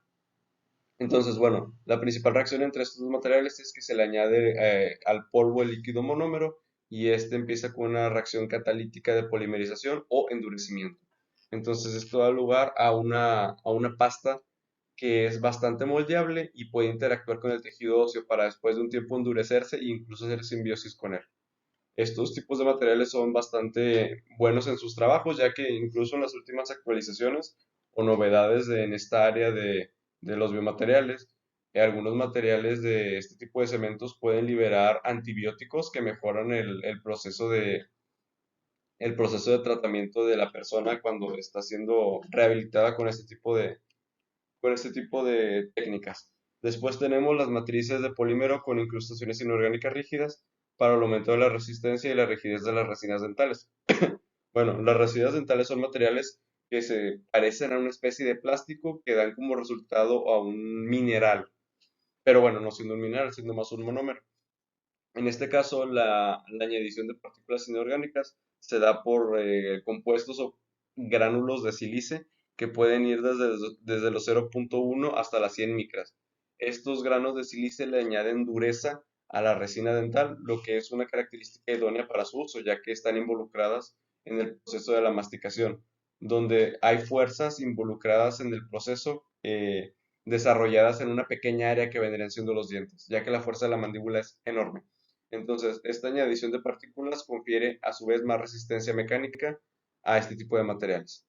Entonces, bueno, la principal reacción entre estos dos materiales es que se le añade al polvo el líquido monómero, y este empieza con una reacción catalítica de polimerización o endurecimiento. Entonces, esto da lugar a una pasta que es bastante moldeable y puede interactuar con el tejido óseo para después de un tiempo endurecerse e incluso hacer simbiosis con él. Estos tipos de materiales son bastante buenos en sus trabajos, ya que incluso en las últimas actualizaciones o novedades en esta área de los biomateriales, algunos materiales de este tipo de cementos pueden liberar antibióticos que mejoran el proceso de tratamiento de la persona cuando está siendo rehabilitada con este tipo de técnicas. Después tenemos las matrices de polímero con incrustaciones inorgánicas rígidas para el aumento de la resistencia y la rigidez de las resinas dentales. Bueno, las resinas dentales son materiales que se parecen a una especie de plástico que dan como resultado a un mineral, pero bueno, no siendo un mineral, siendo más un monómero. En este caso, la añadición de partículas inorgánicas se da por compuestos o gránulos de sílice que pueden ir desde los 0.1 hasta las 100 micras. Estos granos de sílice le añaden dureza a la resina dental, lo que es una característica idónea para su uso, ya que están involucradas en el proceso de la masticación, donde hay fuerzas involucradas en el proceso desarrolladas en una pequeña área que vendrían siendo los dientes, ya que la fuerza de la mandíbula es enorme. Entonces, esta añadición de partículas confiere a su vez más resistencia mecánica a este tipo de materiales.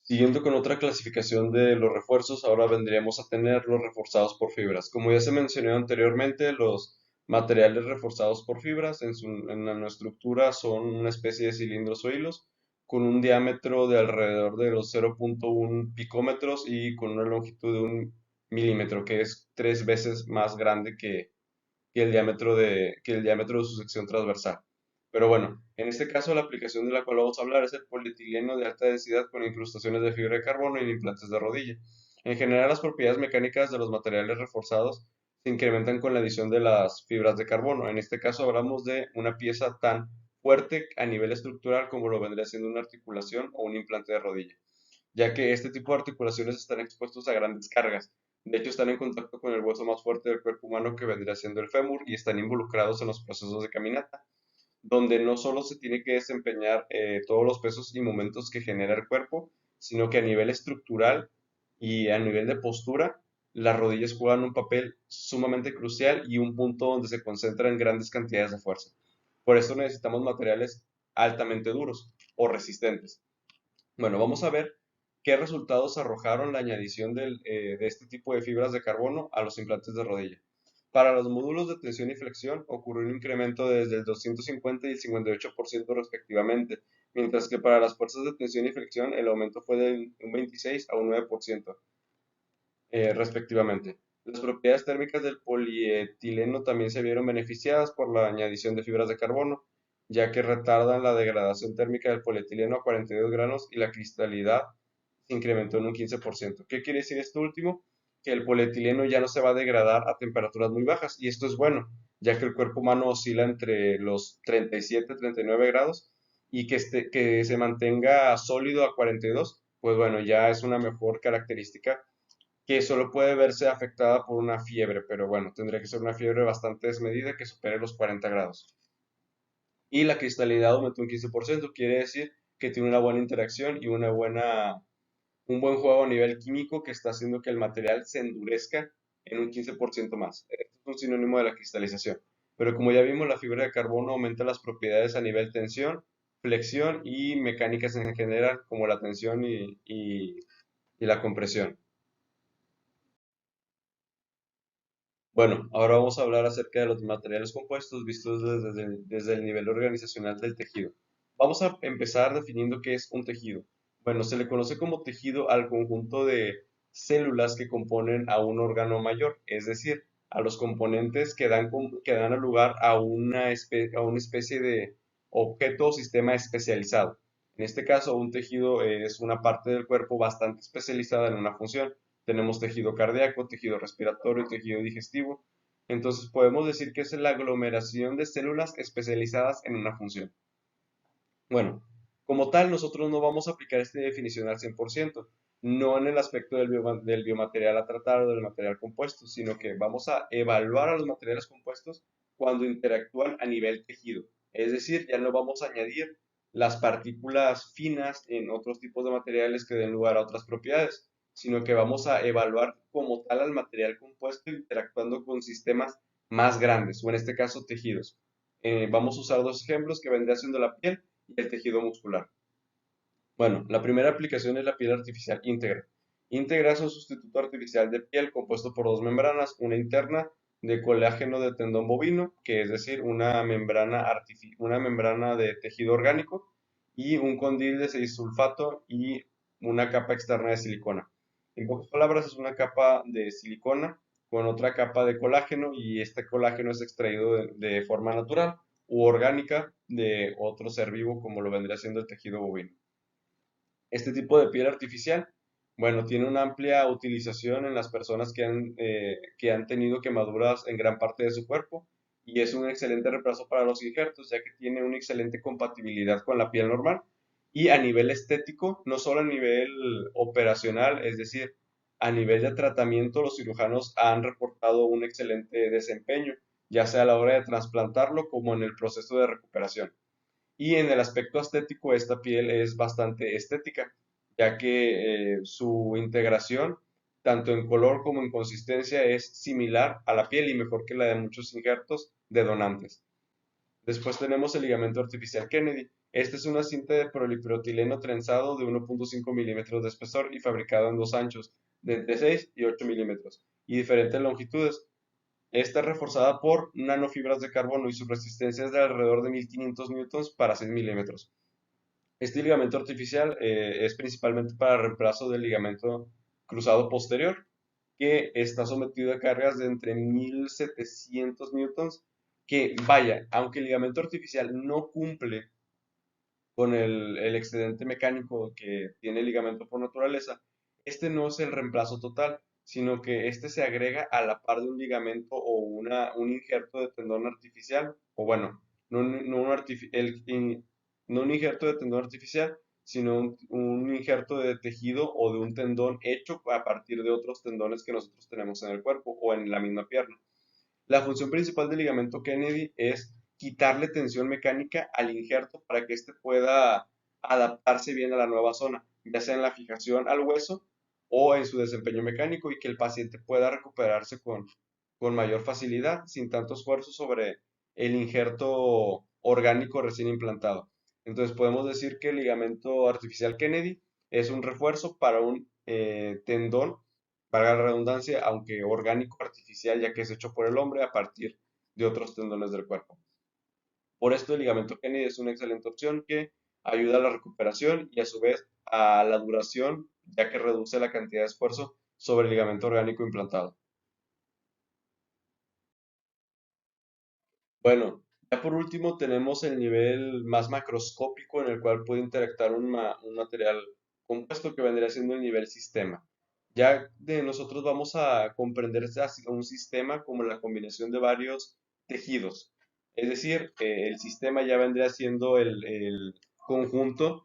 Siguiendo con otra clasificación de los refuerzos, ahora vendríamos a tener los reforzados por fibras. Como ya se mencionó anteriormente, los materiales reforzados por fibras en la estructura son una especie de cilindros o hilos con un diámetro de alrededor de los 0.1 picómetros y con una longitud de 1 milímetro, que es 3 veces más grande que el diámetro de su sección transversal. Pero bueno, en este caso la aplicación de la cual vamos a hablar es el polietileno de alta densidad con incrustaciones de fibra de carbono en implantes de rodilla. En general, las propiedades mecánicas de los materiales reforzados se incrementan con la adición de las fibras de carbono. En este caso hablamos de una pieza tan fuerte a nivel estructural como lo vendría siendo una articulación o un implante de rodilla, ya que este tipo de articulaciones están expuestos a grandes cargas. De hecho, están en contacto con el hueso más fuerte del cuerpo humano, que vendría siendo el fémur, y están involucrados en los procesos de caminata, donde no solo se tiene que desempeñar todos los pesos y momentos que genera el cuerpo, sino que a nivel estructural y a nivel de postura, las rodillas juegan un papel sumamente crucial y un punto donde se concentran grandes cantidades de fuerza. Por eso necesitamos materiales altamente duros o resistentes. Bueno, vamos a ver qué resultados arrojaron la añadición de este tipo de fibras de carbono a los implantes de rodilla. Para los módulos de tensión y flexión ocurrió un incremento desde el 250 y el 58% respectivamente, mientras que para las fuerzas de tensión y flexión el aumento fue de un 26 a un 9%, respectivamente. Las propiedades térmicas del polietileno también se vieron beneficiadas por la añadición de fibras de carbono, ya que retardan la degradación térmica del polietileno a 42 grados y la cristalidad se incrementó en un 15%. ¿Qué quiere decir esto último? Que el polietileno ya no se va a degradar a temperaturas muy bajas, y esto es bueno, ya que el cuerpo humano oscila entre los 37 y 39 grados, y que se mantenga sólido a 42, pues bueno, ya es una mejor característica que solo puede verse afectada por una fiebre, pero bueno, tendría que ser una fiebre bastante desmedida que supere los 40 grados. Y la cristalinidad aumentó un 15%, quiere decir que tiene una buena interacción y un buen juego a nivel químico que está haciendo que el material se endurezca en un 15% más. Esto es un sinónimo de la cristalización. Pero como ya vimos, la fibra de carbono aumenta las propiedades a nivel tensión, flexión y mecánicas en general, como la tensión y la compresión. Bueno, ahora vamos a hablar acerca de los materiales compuestos vistos desde el nivel organizacional del tejido. Vamos a empezar definiendo qué es un tejido. Bueno, se le conoce como tejido al conjunto de células que componen a un órgano mayor, es decir, a los componentes que dan lugar a a una especie de objeto o sistema especializado. En este caso, un tejido es una parte del cuerpo bastante especializada en una función. Tenemos tejido cardíaco, tejido respiratorio, tejido digestivo. Entonces podemos decir que es la aglomeración de células especializadas en una función. Bueno, como tal, nosotros no vamos a aplicar esta definición al 100%, no en el aspecto del biomaterial a tratar o del material compuesto, sino que vamos a evaluar a los materiales compuestos cuando interactúan a nivel tejido. Es decir, ya no vamos a añadir las partículas finas en otros tipos de materiales que den lugar a otras propiedades, sino que vamos a evaluar como tal al material compuesto interactuando con sistemas más grandes, o en este caso tejidos. Vamos a usar dos ejemplos que vendría siendo la piel y el tejido muscular. Bueno, la primera aplicación es la piel artificial íntegra. Íntegra es un sustituto artificial de piel compuesto por dos membranas, una interna de colágeno de tendón bovino, que es decir, una membrana de tejido orgánico, y un condil de 6-sulfato y una capa externa de silicona. En pocas palabras, es una capa de silicona con otra capa de colágeno, y este colágeno es extraído de forma natural u orgánica de otro ser vivo, como lo vendría siendo el tejido bovino. Este tipo de piel artificial, bueno, tiene una amplia utilización en las personas que han tenido quemaduras en gran parte de su cuerpo, y es un excelente reemplazo para los injertos, ya que tiene una excelente compatibilidad con la piel normal. Y a nivel estético, no solo a nivel operacional, es decir, a nivel de tratamiento, los cirujanos han reportado un excelente desempeño, ya sea a la hora de trasplantarlo como en el proceso de recuperación. Y en el aspecto estético, esta piel es bastante estética, ya que su integración, tanto en color como en consistencia, es similar a la piel y mejor que la de muchos injertos de donantes. Después tenemos el ligamento artificial Kennedy. Este es una cinta de poliprotileno trenzado de 1.5 milímetros de espesor y fabricado en dos anchos, de entre 6 y 8 milímetros, y diferentes longitudes. Está reforzada por nanofibras de carbono y su resistencia es de alrededor de 1500 newtons para 6 milímetros. Este ligamento artificial es principalmente para reemplazo del ligamento cruzado posterior, que está sometido a cargas de entre 1700 newtons, que vaya, aunque el ligamento artificial no cumple con el excedente mecánico que tiene el ligamento por naturaleza, este no es el reemplazo total, sino que este se agrega a la par de un ligamento o un injerto de tendón artificial, o bueno, no un injerto de tendón artificial, sino un injerto de tejido o de un tendón hecho a partir de otros tendones que nosotros tenemos en el cuerpo o en la misma pierna. La función principal del ligamento Kennedy es quitarle tensión mecánica al injerto para que éste pueda adaptarse bien a la nueva zona, ya sea en la fijación al hueso o en su desempeño mecánico, y que el paciente pueda recuperarse con mayor facilidad sin tanto esfuerzo sobre el injerto orgánico recién implantado. Entonces podemos decir que el ligamento artificial Kennedy es un refuerzo para un tendón, valga la redundancia, aunque orgánico artificial, ya que es hecho por el hombre a partir de otros tendones del cuerpo. Por esto, el ligamento Kennedy es una excelente opción que ayuda a la recuperación y a su vez a la duración, ya que reduce la cantidad de esfuerzo sobre el ligamento orgánico implantado. Bueno, ya por último tenemos el nivel más macroscópico en el cual puede interactuar un material compuesto que vendría siendo el nivel sistema. Ya de nosotros vamos a comprender un sistema como la combinación de varios tejidos. Es decir, el sistema ya vendría siendo el conjunto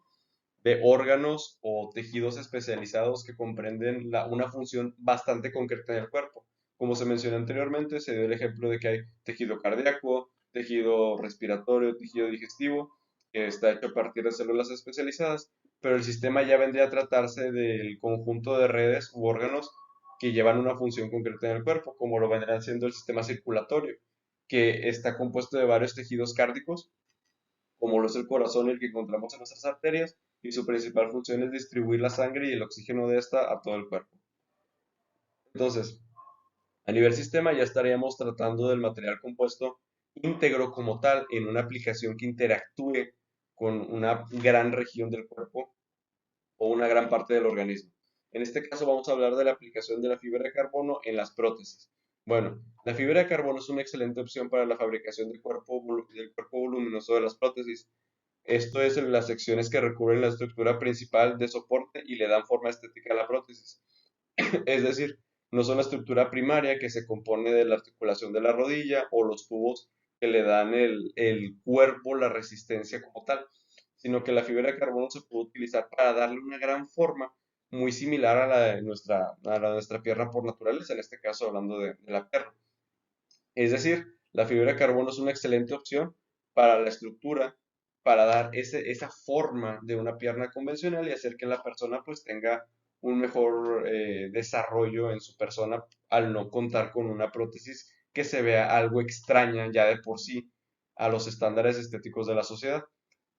de órganos o tejidos especializados que comprenden una función bastante concreta del cuerpo. Como se mencionó anteriormente, se dio el ejemplo de que hay tejido cardíaco, tejido respiratorio, tejido digestivo, que está hecho a partir de células especializadas, pero el sistema ya vendría a tratarse del conjunto de redes u órganos que llevan una función concreta en el cuerpo, como lo vendrá siendo el sistema circulatorio, que está compuesto de varios tejidos cárdicos como lo es el corazón y el que encontramos en nuestras arterias, y su principal función es distribuir la sangre y el oxígeno de esta a todo el cuerpo. Entonces, a nivel sistema ya estaríamos tratando del material compuesto íntegro como tal en una aplicación que interactúe con una gran región del cuerpo o una gran parte del organismo. En este caso vamos a hablar de la aplicación de la fibra de carbono en las prótesis. Bueno, la fibra de carbono es una excelente opción para la fabricación del cuerpo voluminoso de las prótesis. Esto es en las secciones que recubren la estructura principal de soporte y le dan forma estética a la prótesis. Es decir, no son la estructura primaria que se compone de la articulación de la rodilla o los tubos que le dan el cuerpo, la resistencia como tal, sino que la fibra de carbono se puede utilizar para darle una gran forma muy similar a la de nuestra pierna por naturaleza, en este caso hablando de la pierna. Es decir, la fibra de carbono es una excelente opción para la estructura, para dar esa forma de una pierna convencional y hacer que la persona pues tenga un mejor desarrollo en su persona al no contar con una prótesis que se vea algo extraña ya de por sí a los estándares estéticos de la sociedad.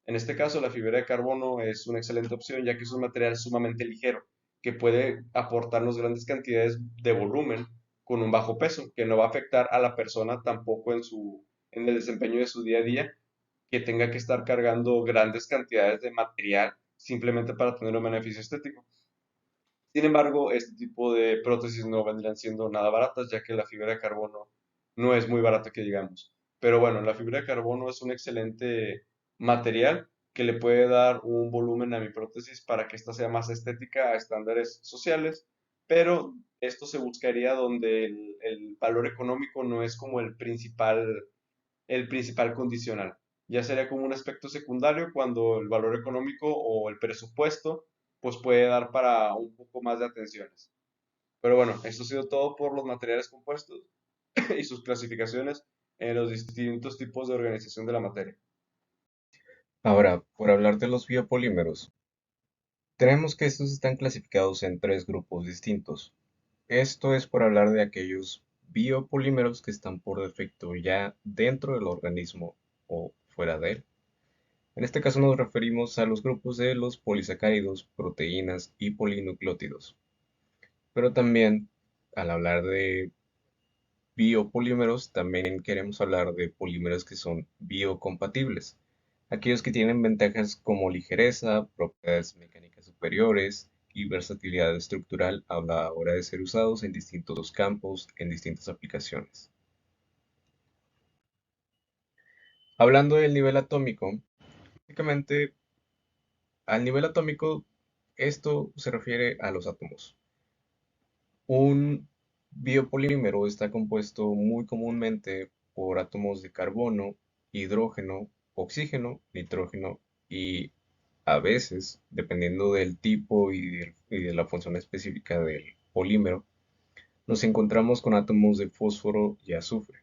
En este caso, la fibra de carbono es una excelente opción ya que es un material sumamente ligero que puede aportarnos grandes cantidades de volumen con un bajo peso, que no va a afectar a la persona tampoco en el desempeño de su día a día, que tenga que estar cargando grandes cantidades de material simplemente para tener un beneficio estético. Sin embargo, este tipo de prótesis no vendrían siendo nada baratas, ya que la fibra de carbono no es muy barata que digamos. Pero bueno, la fibra de carbono es un excelente material que le puede dar un volumen a mi prótesis para que ésta sea más estética a estándares sociales, pero esto se buscaría donde el valor económico no es como el principal condicional. Ya sería como un aspecto secundario cuando el valor económico o el presupuesto pues puede dar para un poco más de atenciones. Pero bueno, esto ha sido todo por los materiales compuestos y sus clasificaciones en los distintos tipos de organización de la materia. Ahora, por hablar de los biopolímeros, tenemos que estos están clasificados en tres grupos distintos. Esto es por hablar de aquellos biopolímeros que están por defecto ya dentro del organismo o fuera de él. En este caso nos referimos a los grupos de los polisacáridos, proteínas y polinucleótidos. Pero también, al hablar de biopolímeros, también queremos hablar de polímeros que son biocompatibles. Aquellos que tienen ventajas como ligereza, propiedades mecánicas superiores y versatilidad estructural a la hora de ser usados en distintos campos, en distintas aplicaciones. Hablando del nivel atómico, básicamente al nivel atómico esto se refiere a los átomos. Un biopolímero está compuesto muy comúnmente por átomos de carbono, hidrógeno, oxígeno, nitrógeno y a veces, dependiendo del tipo y de la función específica del polímero, nos encontramos con átomos de fósforo y azufre.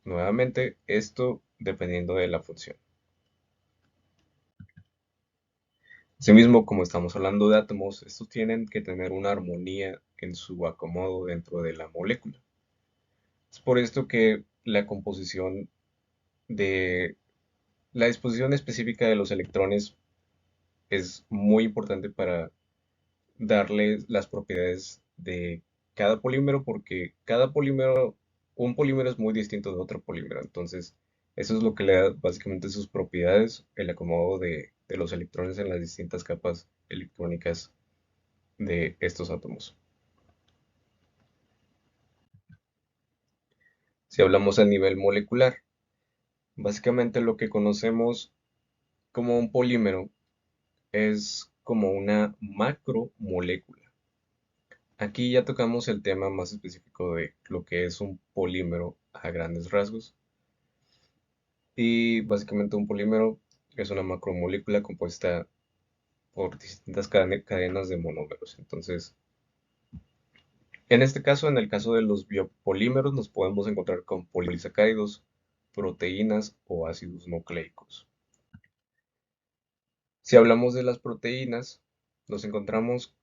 Nuevamente, esto dependiendo de la función. Asimismo, como estamos hablando de átomos, estos tienen que tener una armonía en su acomodo dentro de la molécula. Es por esto que de la disposición específica de los electrones es muy importante para darle las propiedades de cada polímero porque un polímero es muy distinto de otro polímero. Entonces, eso es lo que le da básicamente sus propiedades, el acomodo de los electrones en las distintas capas electrónicas de estos átomos. Si hablamos a nivel molecular, básicamente lo que conocemos como un polímero es como una macromolécula. Aquí ya tocamos el tema más específico de lo que es un polímero a grandes rasgos. Y básicamente un polímero es una macromolécula compuesta por distintas cadenas de monómeros. Entonces, en este caso, en el caso de los biopolímeros, nos podemos encontrar con polisacáridos, proteínas o ácidos nucleicos. Si hablamos de las proteínas, nos encontramos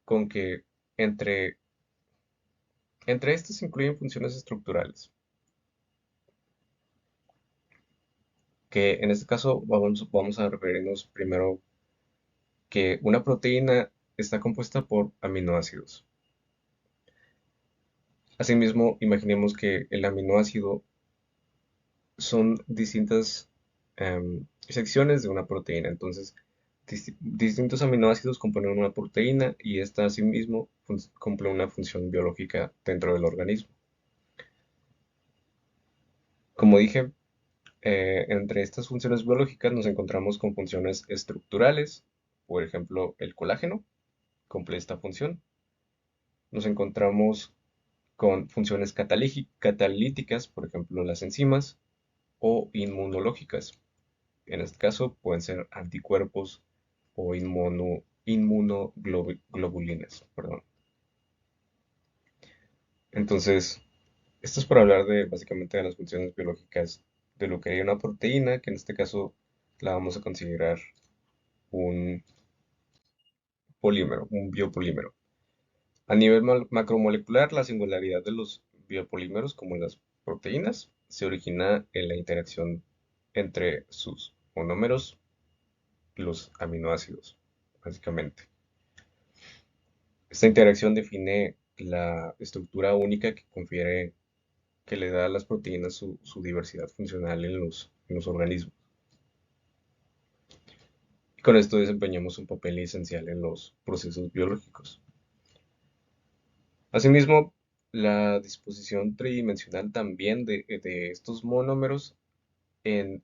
con que entre, entre estas se incluyen funciones estructurales, que en este caso vamos a referirnos primero que una proteína está compuesta por aminoácidos. Asimismo, imaginemos que el aminoácido son distintas secciones de una proteína. Entonces, distintos aminoácidos componen una proteína y esta asimismo cumple una función biológica dentro del organismo. Como dije, entre estas funciones biológicas nos encontramos con funciones estructurales, por ejemplo, el colágeno cumple esta función. Nos encontramos con funciones catalíticas, por ejemplo, las enzimas, o inmunológicas. En este caso pueden ser anticuerpos o inmunoglobulinas. Perdón. Entonces, esto es para hablar de básicamente de las funciones biológicas de lo que haría una proteína, que en este caso la vamos a considerar un polímero, un biopolímero. A nivel macromolecular, la singularidad de los biopolímeros, como las proteínas, se origina en la interacción entre sus monómeros, los aminoácidos, básicamente. Esta interacción define la estructura única que le da a las proteínas su diversidad funcional en los organismos. Y con esto desempeñamos un papel esencial en los procesos biológicos. Asimismo, la disposición tridimensional también de estos monómeros en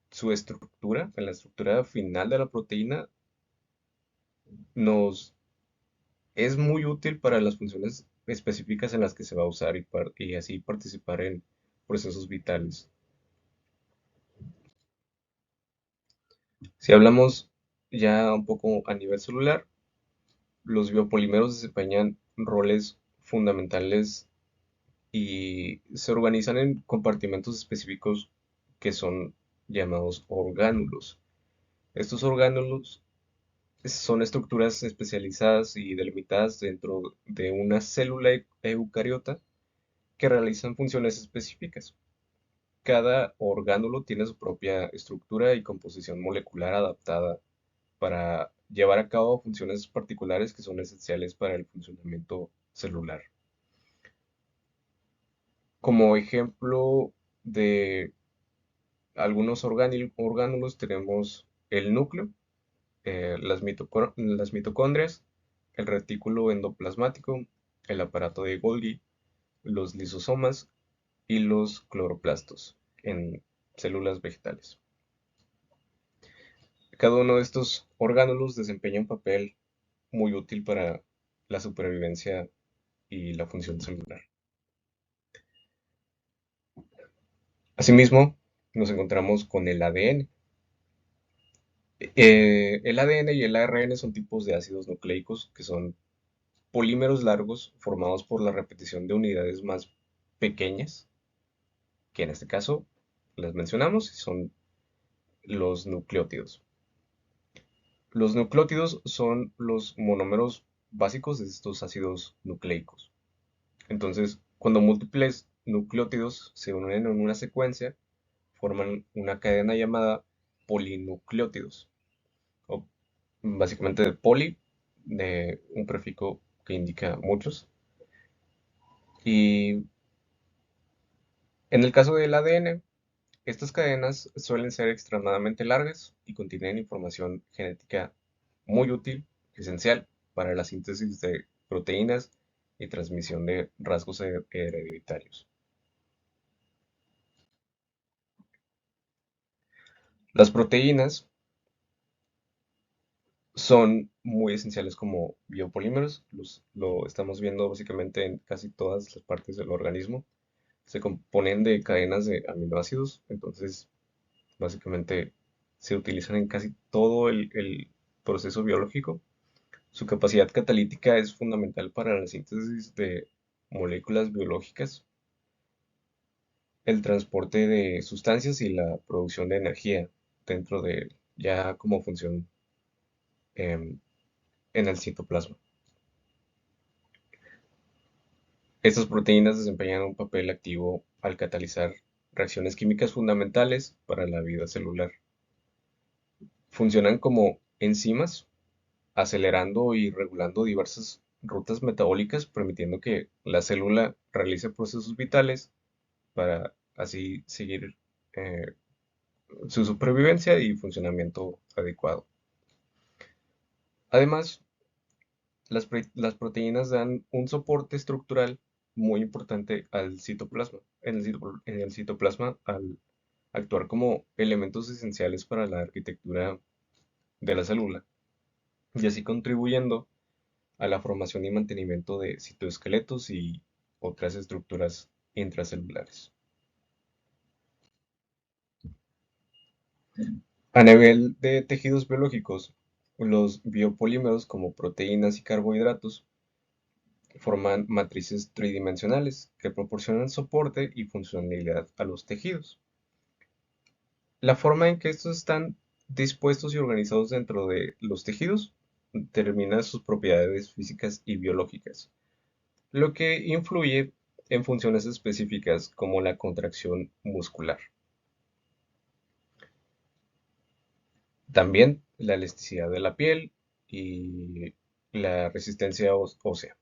su estructura, en la estructura final de la proteína, nos es muy útil para las funciones específicas en las que se va a usar y así participar en procesos vitales. Si hablamos ya un poco a nivel celular, los biopolímeros desempeñan roles fundamentales y se organizan en compartimentos específicos que son llamados orgánulos. Estos orgánulos son estructuras especializadas y delimitadas dentro de una célula eucariota que realizan funciones específicas. Cada orgánulo tiene su propia estructura y composición molecular adaptada para llevar a cabo funciones particulares que son esenciales para el funcionamiento celular. Como ejemplo de algunos orgánulos tenemos el núcleo, las mitocondrias, el retículo endoplasmático, el aparato de Golgi, los lisosomas y los cloroplastos en células vegetales. Cada uno de estos orgánulos desempeña un papel muy útil para la supervivencia y la función celular. Asimismo, nos encontramos con el ADN. El ADN y el ARN son tipos de ácidos nucleicos que son polímeros largos formados por la repetición de unidades más pequeñas, que en este caso las mencionamos y son los nucleótidos. Los nucleótidos son los monómeros básicos de estos ácidos nucleicos. Entonces, cuando múltiples nucleótidos se unen en una secuencia, forman una cadena llamada polinucleótidos. O básicamente de poli, de un prefijo que indica muchos. Y en el caso del ADN, estas cadenas suelen ser extremadamente largas y contienen información genética muy útil, esencial para la síntesis de proteínas y transmisión de rasgos hereditarios. Las proteínas son muy esenciales como biopolímeros, lo estamos viendo básicamente en casi todas las partes del organismo. Se componen de cadenas de aminoácidos, entonces básicamente se utilizan en casi todo el proceso biológico. Su capacidad catalítica es fundamental para la síntesis de moléculas biológicas, el transporte de sustancias y la producción de energía dentro de ya como función em, en el citoplasma. Estas proteínas desempeñan un papel activo al catalizar reacciones químicas fundamentales para la vida celular. Funcionan como enzimas, acelerando y regulando diversas rutas metabólicas, permitiendo que la célula realice procesos vitales para así seguir eh, su supervivencia y funcionamiento adecuado. Además, las proteínas dan un soporte estructural muy importante al citoplasma. En el citoplasma, al actuar como elementos esenciales para la arquitectura de la célula, y así contribuyendo a la formación y mantenimiento de citoesqueletos y otras estructuras intracelulares. A nivel de tejidos biológicos, los biopolímeros como proteínas y carbohidratos forman matrices tridimensionales que proporcionan soporte y funcionalidad a los tejidos. La forma en que estos están dispuestos y organizados dentro de los tejidos determina sus propiedades físicas y biológicas, lo que influye en funciones específicas como la contracción muscular. También la elasticidad de la piel y la resistencia ósea.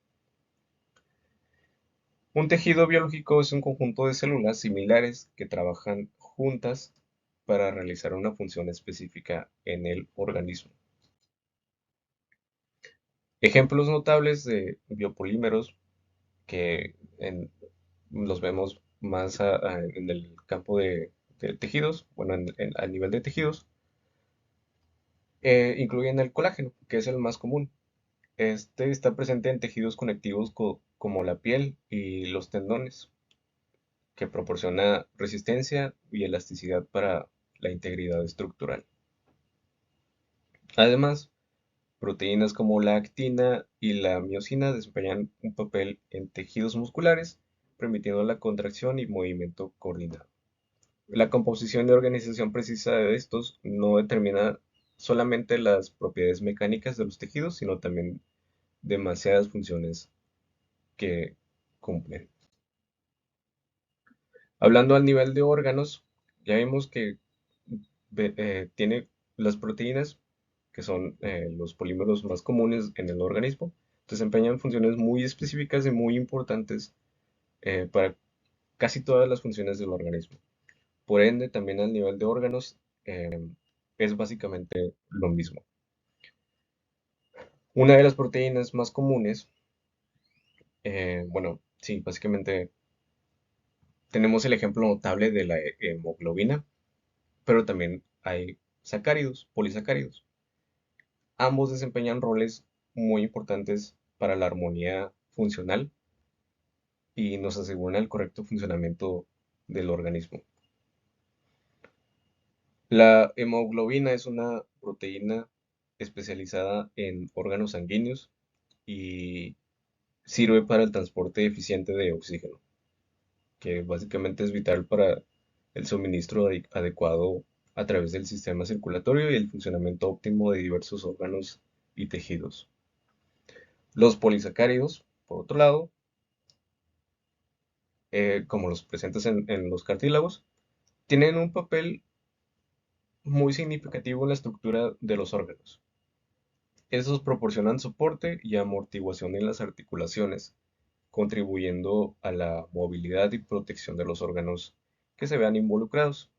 Un tejido biológico es un conjunto de células similares que trabajan juntas para realizar una función específica en el organismo. Ejemplos notables de biopolímeros que los vemos más en el campo de tejidos, bueno, a nivel de tejidos, incluyen el colágeno, que es el más común. Este está presente en tejidos conectivos como la piel y los tendones, que proporciona resistencia y elasticidad para la integridad estructural. Además, proteínas como la actina y la miosina desempeñan un papel en tejidos musculares, permitiendo la contracción y movimiento coordinado. La composición y organización precisa de estos no determina solamente las propiedades mecánicas de los tejidos, sino también demasiadas funciones que cumplen. Hablando al nivel de órganos, ya vimos que tiene las proteínas, que son los polímeros más comunes en el organismo, desempeñan funciones muy específicas y muy importantes para casi todas las funciones del organismo. Por ende, también al nivel de órganos es básicamente lo mismo. Una de las proteínas más comunes, bueno, sí, básicamente tenemos el ejemplo notable de la hemoglobina, pero también hay sacáridos, polisacáridos. Ambos desempeñan roles muy importantes para la armonía funcional y nos aseguran el correcto funcionamiento del organismo. La hemoglobina es una proteína especializada en órganos sanguíneos y sirve para el transporte eficiente de oxígeno, que básicamente es vital para el suministro adecuado a través del sistema circulatorio y el funcionamiento óptimo de diversos órganos y tejidos. Los polisacáridos, por otro lado, como los presentes en los cartílagos, tienen un papel muy significativo en la estructura de los órganos. Estos proporcionan soporte y amortiguación en las articulaciones, contribuyendo a la movilidad y protección de los órganos que se vean involucrados.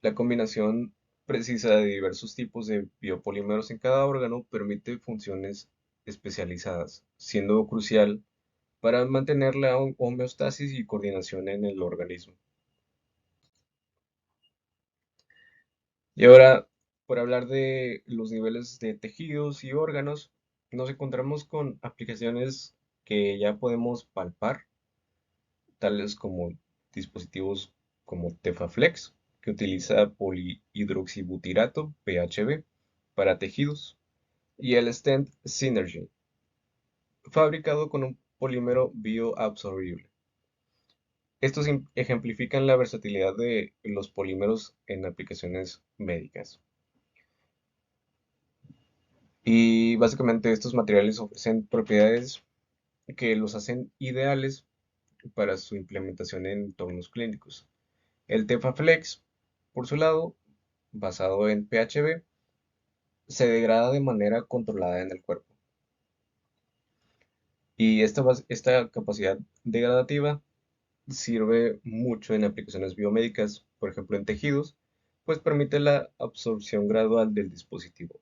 La combinación precisa de diversos tipos de biopolímeros en cada órgano permite funciones especializadas, siendo crucial para mantener la homeostasis y coordinación en el organismo. Y ahora, por hablar de los niveles de tejidos y órganos, nos encontramos con aplicaciones que ya podemos palpar, tales como dispositivos como Tefaflex, que utiliza polihidroxibutirato, PHB, para tejidos, y el stent Synergy, fabricado con un polímero bioabsorbible. Estos ejemplifican la versatilidad de los polímeros en aplicaciones médicas. Y básicamente estos materiales ofrecen propiedades que los hacen ideales para su implementación en entornos clínicos. El Tefaflex, por su lado, basado en PHB, se degrada de manera controlada en el cuerpo. Y esta capacidad degradativa sirve mucho en aplicaciones biomédicas, por ejemplo en tejidos, pues permite la absorción gradual del dispositivo,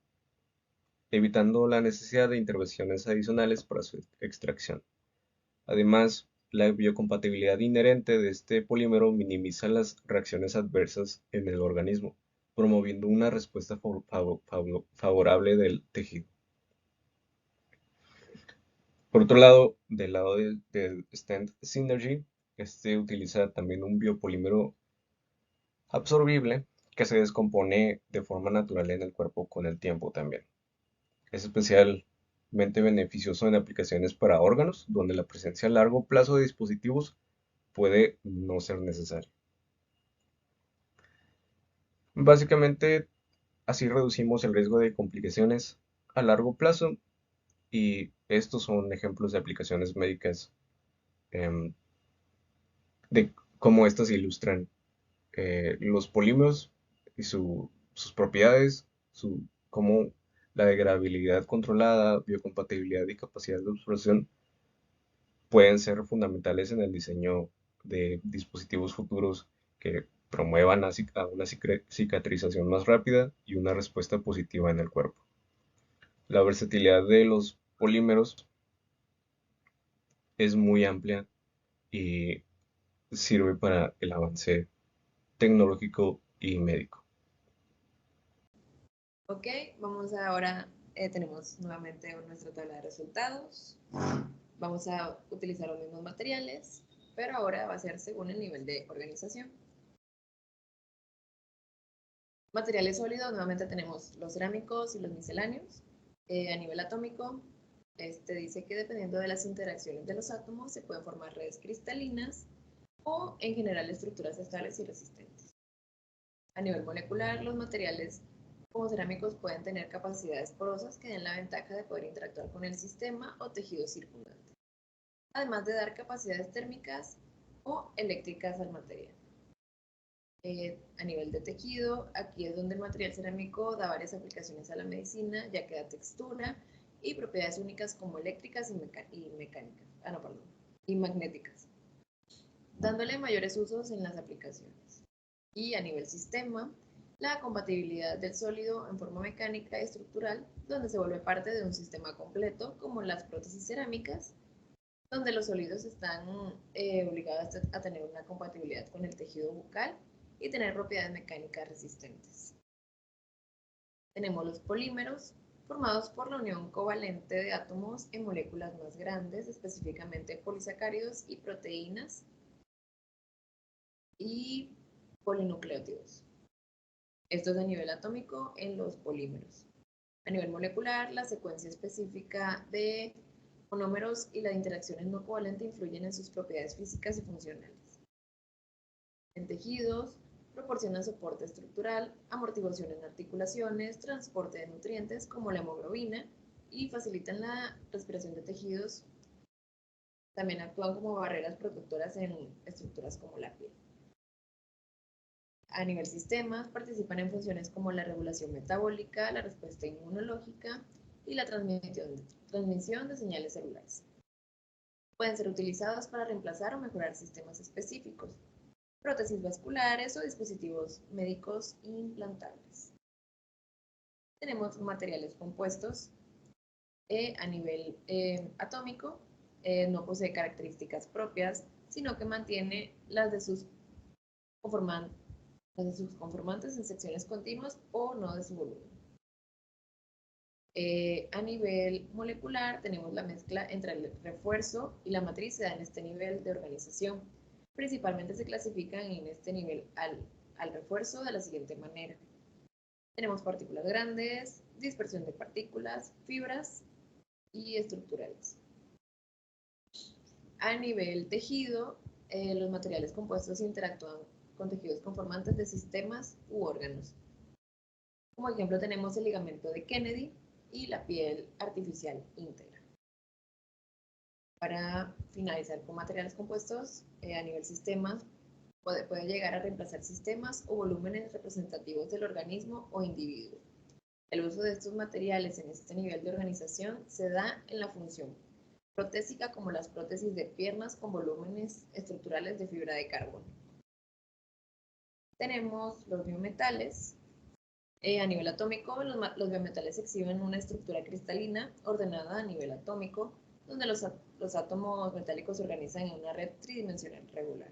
evitando la necesidad de intervenciones adicionales para su extracción. Además, la biocompatibilidad inherente de este polímero minimiza las reacciones adversas en el organismo, promoviendo una respuesta favorable del tejido. Por otro lado, del lado del Stent Synergy, este utiliza también un biopolímero absorbible que se descompone de forma natural en el cuerpo con el tiempo también. Es especialmente beneficioso en aplicaciones para órganos, donde la presencia a largo plazo de dispositivos puede no ser necesaria. Básicamente, así reducimos el riesgo de complicaciones a largo plazo y estos son ejemplos de aplicaciones médicas em, de cómo estas ilustran los polímeros y sus propiedades, cómo la degradabilidad controlada, biocompatibilidad y capacidad de absorción pueden ser fundamentales en el diseño de dispositivos futuros que promuevan a una cicatrización más rápida y una respuesta positiva en el cuerpo. La versatilidad de los polímeros es muy amplia y sirve para el avance tecnológico y médico. Ok, vamos ahora, tenemos nuevamente nuestra tabla de resultados. Vamos a utilizar los mismos materiales, pero ahora va a ser según el nivel de organización. Materiales sólidos, nuevamente tenemos los cerámicos y los misceláneos. A nivel atómico, dice que dependiendo de las interacciones de los átomos se pueden formar redes cristalinas o en general estructuras estables y resistentes. A nivel molecular, los materiales como cerámicos pueden tener capacidades porosas que den la ventaja de poder interactuar con el sistema o tejido circundante, además de dar capacidades térmicas o eléctricas al material. A nivel de tejido, aquí es donde el material cerámico da varias aplicaciones a la medicina, ya que da textura y propiedades únicas como eléctricas y magnéticas, dándole mayores usos en las aplicaciones. Y a nivel sistema, la compatibilidad del sólido en forma mecánica y estructural, donde se vuelve parte de un sistema completo, como las prótesis cerámicas, donde los sólidos están obligados a tener una compatibilidad con el tejido bucal y tener propiedades mecánicas resistentes. Tenemos los polímeros, formados por la unión covalente de átomos en moléculas más grandes, específicamente polisacáridos y proteínas y polinucleótidos. Esto es a nivel atómico en los polímeros. A nivel molecular, la secuencia específica de monómeros y las interacciones no covalentes influyen en sus propiedades físicas y funcionales. En tejidos, proporcionan soporte estructural, amortiguación en articulaciones, transporte de nutrientes como la hemoglobina y facilitan la respiración de tejidos. También actúan como barreras protectoras en estructuras como la piel. A nivel sistemas, participan en funciones como la regulación metabólica, la respuesta inmunológica y la transmisión de señales celulares. Pueden ser utilizados para reemplazar o mejorar sistemas específicos, prótesis vasculares o dispositivos médicos implantables. Tenemos materiales compuestos a nivel atómico, no posee características propias, sino que mantiene las de sus conformantes en secciones continuas o no de su volumen. A nivel molecular tenemos la mezcla entre el refuerzo y la matriz se da en este nivel de organización. Principalmente se clasifican en este nivel al refuerzo de la siguiente manera. Tenemos partículas grandes, dispersión de partículas, fibras y estructurales. A nivel tejido, los materiales compuestos interactúan con tejidos conformantes de sistemas u órganos. Como ejemplo tenemos el ligamento de Kennedy y la piel artificial íntegra. Para finalizar con materiales compuestos, a nivel sistemas, puede llegar a reemplazar sistemas o volúmenes representativos del organismo o individuo. El uso de estos materiales en este nivel de organización se da en la función protésica, como las prótesis de piernas con volúmenes estructurales de fibra de carbono. Tenemos los biometales. A nivel atómico, los biometales exhiben una estructura cristalina ordenada a nivel atómico, donde los átomos metálicos se organizan en una red tridimensional regular.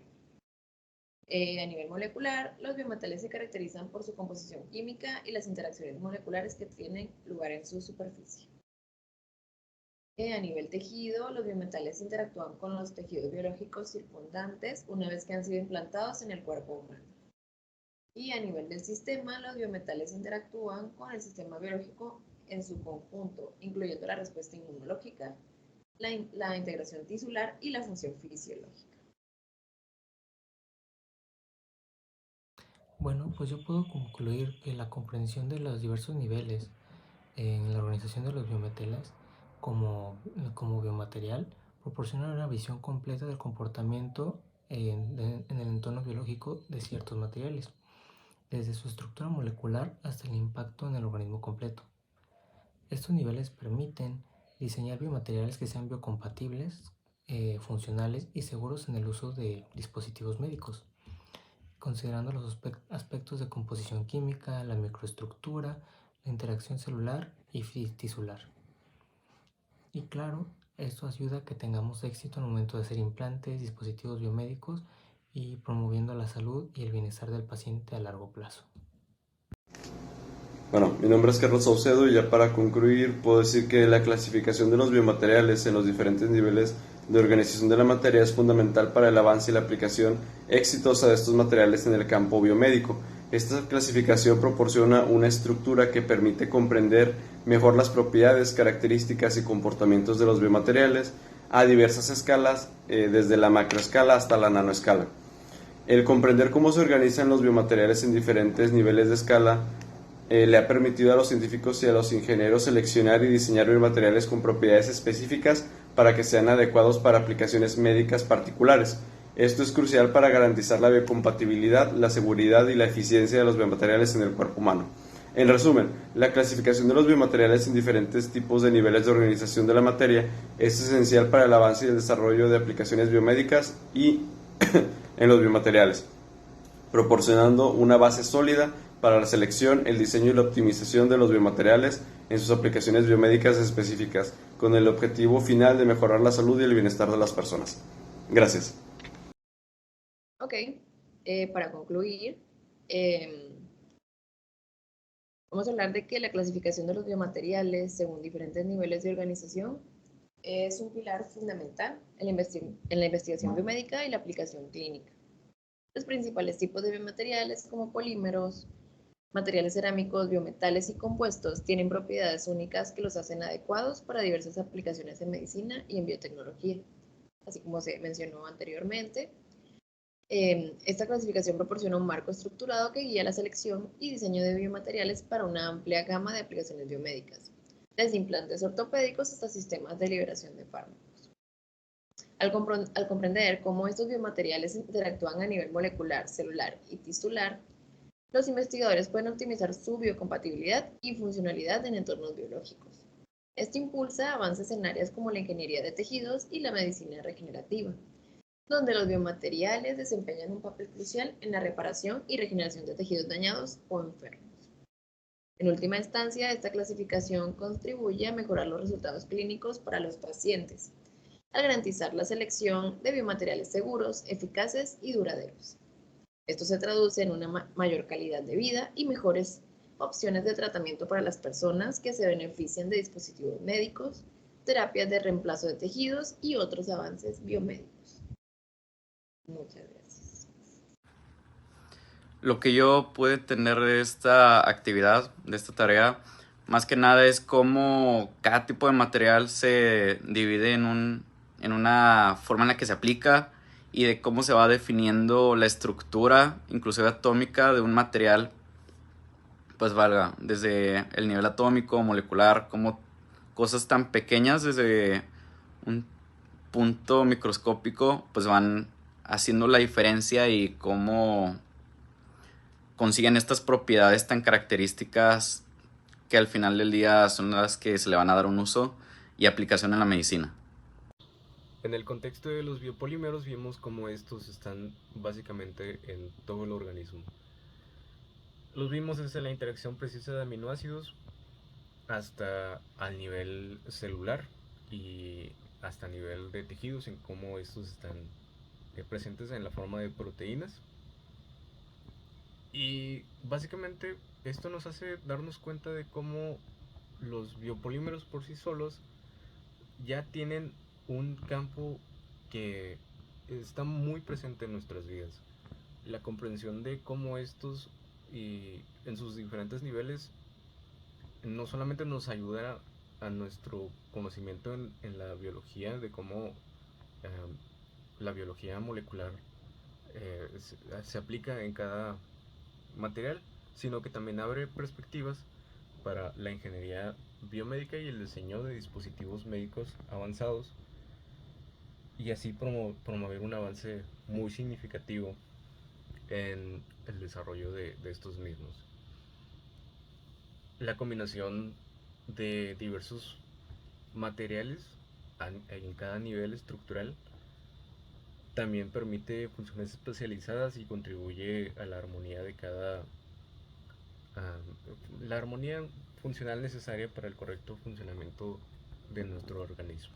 A nivel molecular, los biometales se caracterizan por su composición química y las interacciones moleculares que tienen lugar en su superficie. A nivel tejido, los biometales interactúan con los tejidos biológicos circundantes una vez que han sido implantados en el cuerpo humano. Y a nivel del sistema, los biometales interactúan con el sistema biológico en su conjunto, incluyendo la respuesta inmunológica, la integración tisular y la función fisiológica. Bueno, pues yo puedo concluir que la comprensión de los diversos niveles en la organización de los biometales como biomaterial proporciona una visión completa del comportamiento en el entorno biológico de ciertos materiales, desde su estructura molecular hasta el impacto en el organismo completo. Estos niveles permiten diseñar biomateriales que sean biocompatibles, funcionales y seguros en el uso de dispositivos médicos, considerando los aspectos de composición química, la microestructura, la interacción celular y tisular. Y claro, esto ayuda a que tengamos éxito al momento de hacer implantes, dispositivos biomédicos y promoviendo la salud y el bienestar del paciente a largo plazo. Bueno, mi nombre es Carlos Saucedo y ya para concluir puedo decir que la clasificación de los biomateriales en los diferentes niveles de organización de la materia es fundamental para el avance y la aplicación exitosa de estos materiales en el campo biomédico. Esta clasificación proporciona una estructura que permite comprender mejor las propiedades, características y comportamientos de los biomateriales a diversas escalas, desde la macroescala hasta la nanoescala. El comprender cómo se organizan los biomateriales en diferentes niveles de escala le ha permitido a los científicos y a los ingenieros seleccionar y diseñar biomateriales con propiedades específicas para que sean adecuados para aplicaciones médicas particulares. Esto es crucial para garantizar la biocompatibilidad, la seguridad y la eficiencia de los biomateriales en el cuerpo humano. En resumen, la clasificación de los biomateriales en diferentes tipos de niveles de organización de la materia es esencial para el avance y el desarrollo de aplicaciones biomédicas y en los biomateriales, proporcionando una base sólida para la selección, el diseño y la optimización de los biomateriales en sus aplicaciones biomédicas específicas, con el objetivo final de mejorar la salud y el bienestar de las personas. Gracias. Ok, para concluir, vamos a hablar de que la clasificación de los biomateriales según diferentes niveles de organización es un pilar fundamental en la investigación biomédica y la aplicación clínica. Los principales tipos de biomateriales, como polímeros, materiales cerámicos, biometales y compuestos, tienen propiedades únicas que los hacen adecuados para diversas aplicaciones en medicina y en biotecnología. Así como se mencionó anteriormente, esta clasificación proporciona un marco estructurado que guía la selección y diseño de biomateriales para una amplia gama de aplicaciones biomédicas, desde implantes ortopédicos hasta sistemas de liberación de fármacos. Al comprender cómo estos biomateriales interactúan a nivel molecular, celular y tisular, los investigadores pueden optimizar su biocompatibilidad y funcionalidad en entornos biológicos. Esto impulsa avances en áreas como la ingeniería de tejidos y la medicina regenerativa, donde los biomateriales desempeñan un papel crucial en la reparación y regeneración de tejidos dañados o enfermos. En última instancia, esta clasificación contribuye a mejorar los resultados clínicos para los pacientes, al garantizar la selección de biomateriales seguros, eficaces y duraderos. Esto se traduce en una mayor calidad de vida y mejores opciones de tratamiento para las personas que se benefician de dispositivos médicos, terapias de reemplazo de tejidos y otros avances biomédicos. Muchas gracias. Lo que yo pude tener de esta actividad, de esta tarea, más que nada es cómo cada tipo de material se divide en una forma en la que se aplica y de cómo se va definiendo la estructura, inclusive atómica, de un material, pues valga, desde el nivel atómico, molecular, como cosas tan pequeñas desde un punto microscópico, pues van haciendo la diferencia y cómo consiguen estas propiedades tan características que al final del día son las que se le van a dar un uso y aplicación en la medicina. En el contexto de los biopolímeros vimos cómo estos están básicamente en todo el organismo. Los vimos desde la interacción precisa de aminoácidos hasta al nivel celular y hasta a nivel de tejidos, en cómo estos están presentes en la forma de proteínas. Y básicamente esto nos hace darnos cuenta de cómo los biopolímeros por sí solos ya tienen un campo que está muy presente en nuestras vidas. La comprensión de cómo estos y en sus diferentes niveles no solamente nos ayuda a nuestro conocimiento en la biología, de cómo la biología molecular se aplica en cada material, sino que también abre perspectivas para la ingeniería biomédica y el diseño de dispositivos médicos avanzados, y así promover un avance muy significativo en el desarrollo de estos mismos. La combinación de diversos materiales en cada nivel estructural también permite funciones especializadas y contribuye a la armonía de la armonía funcional necesaria para el correcto funcionamiento de nuestro organismo.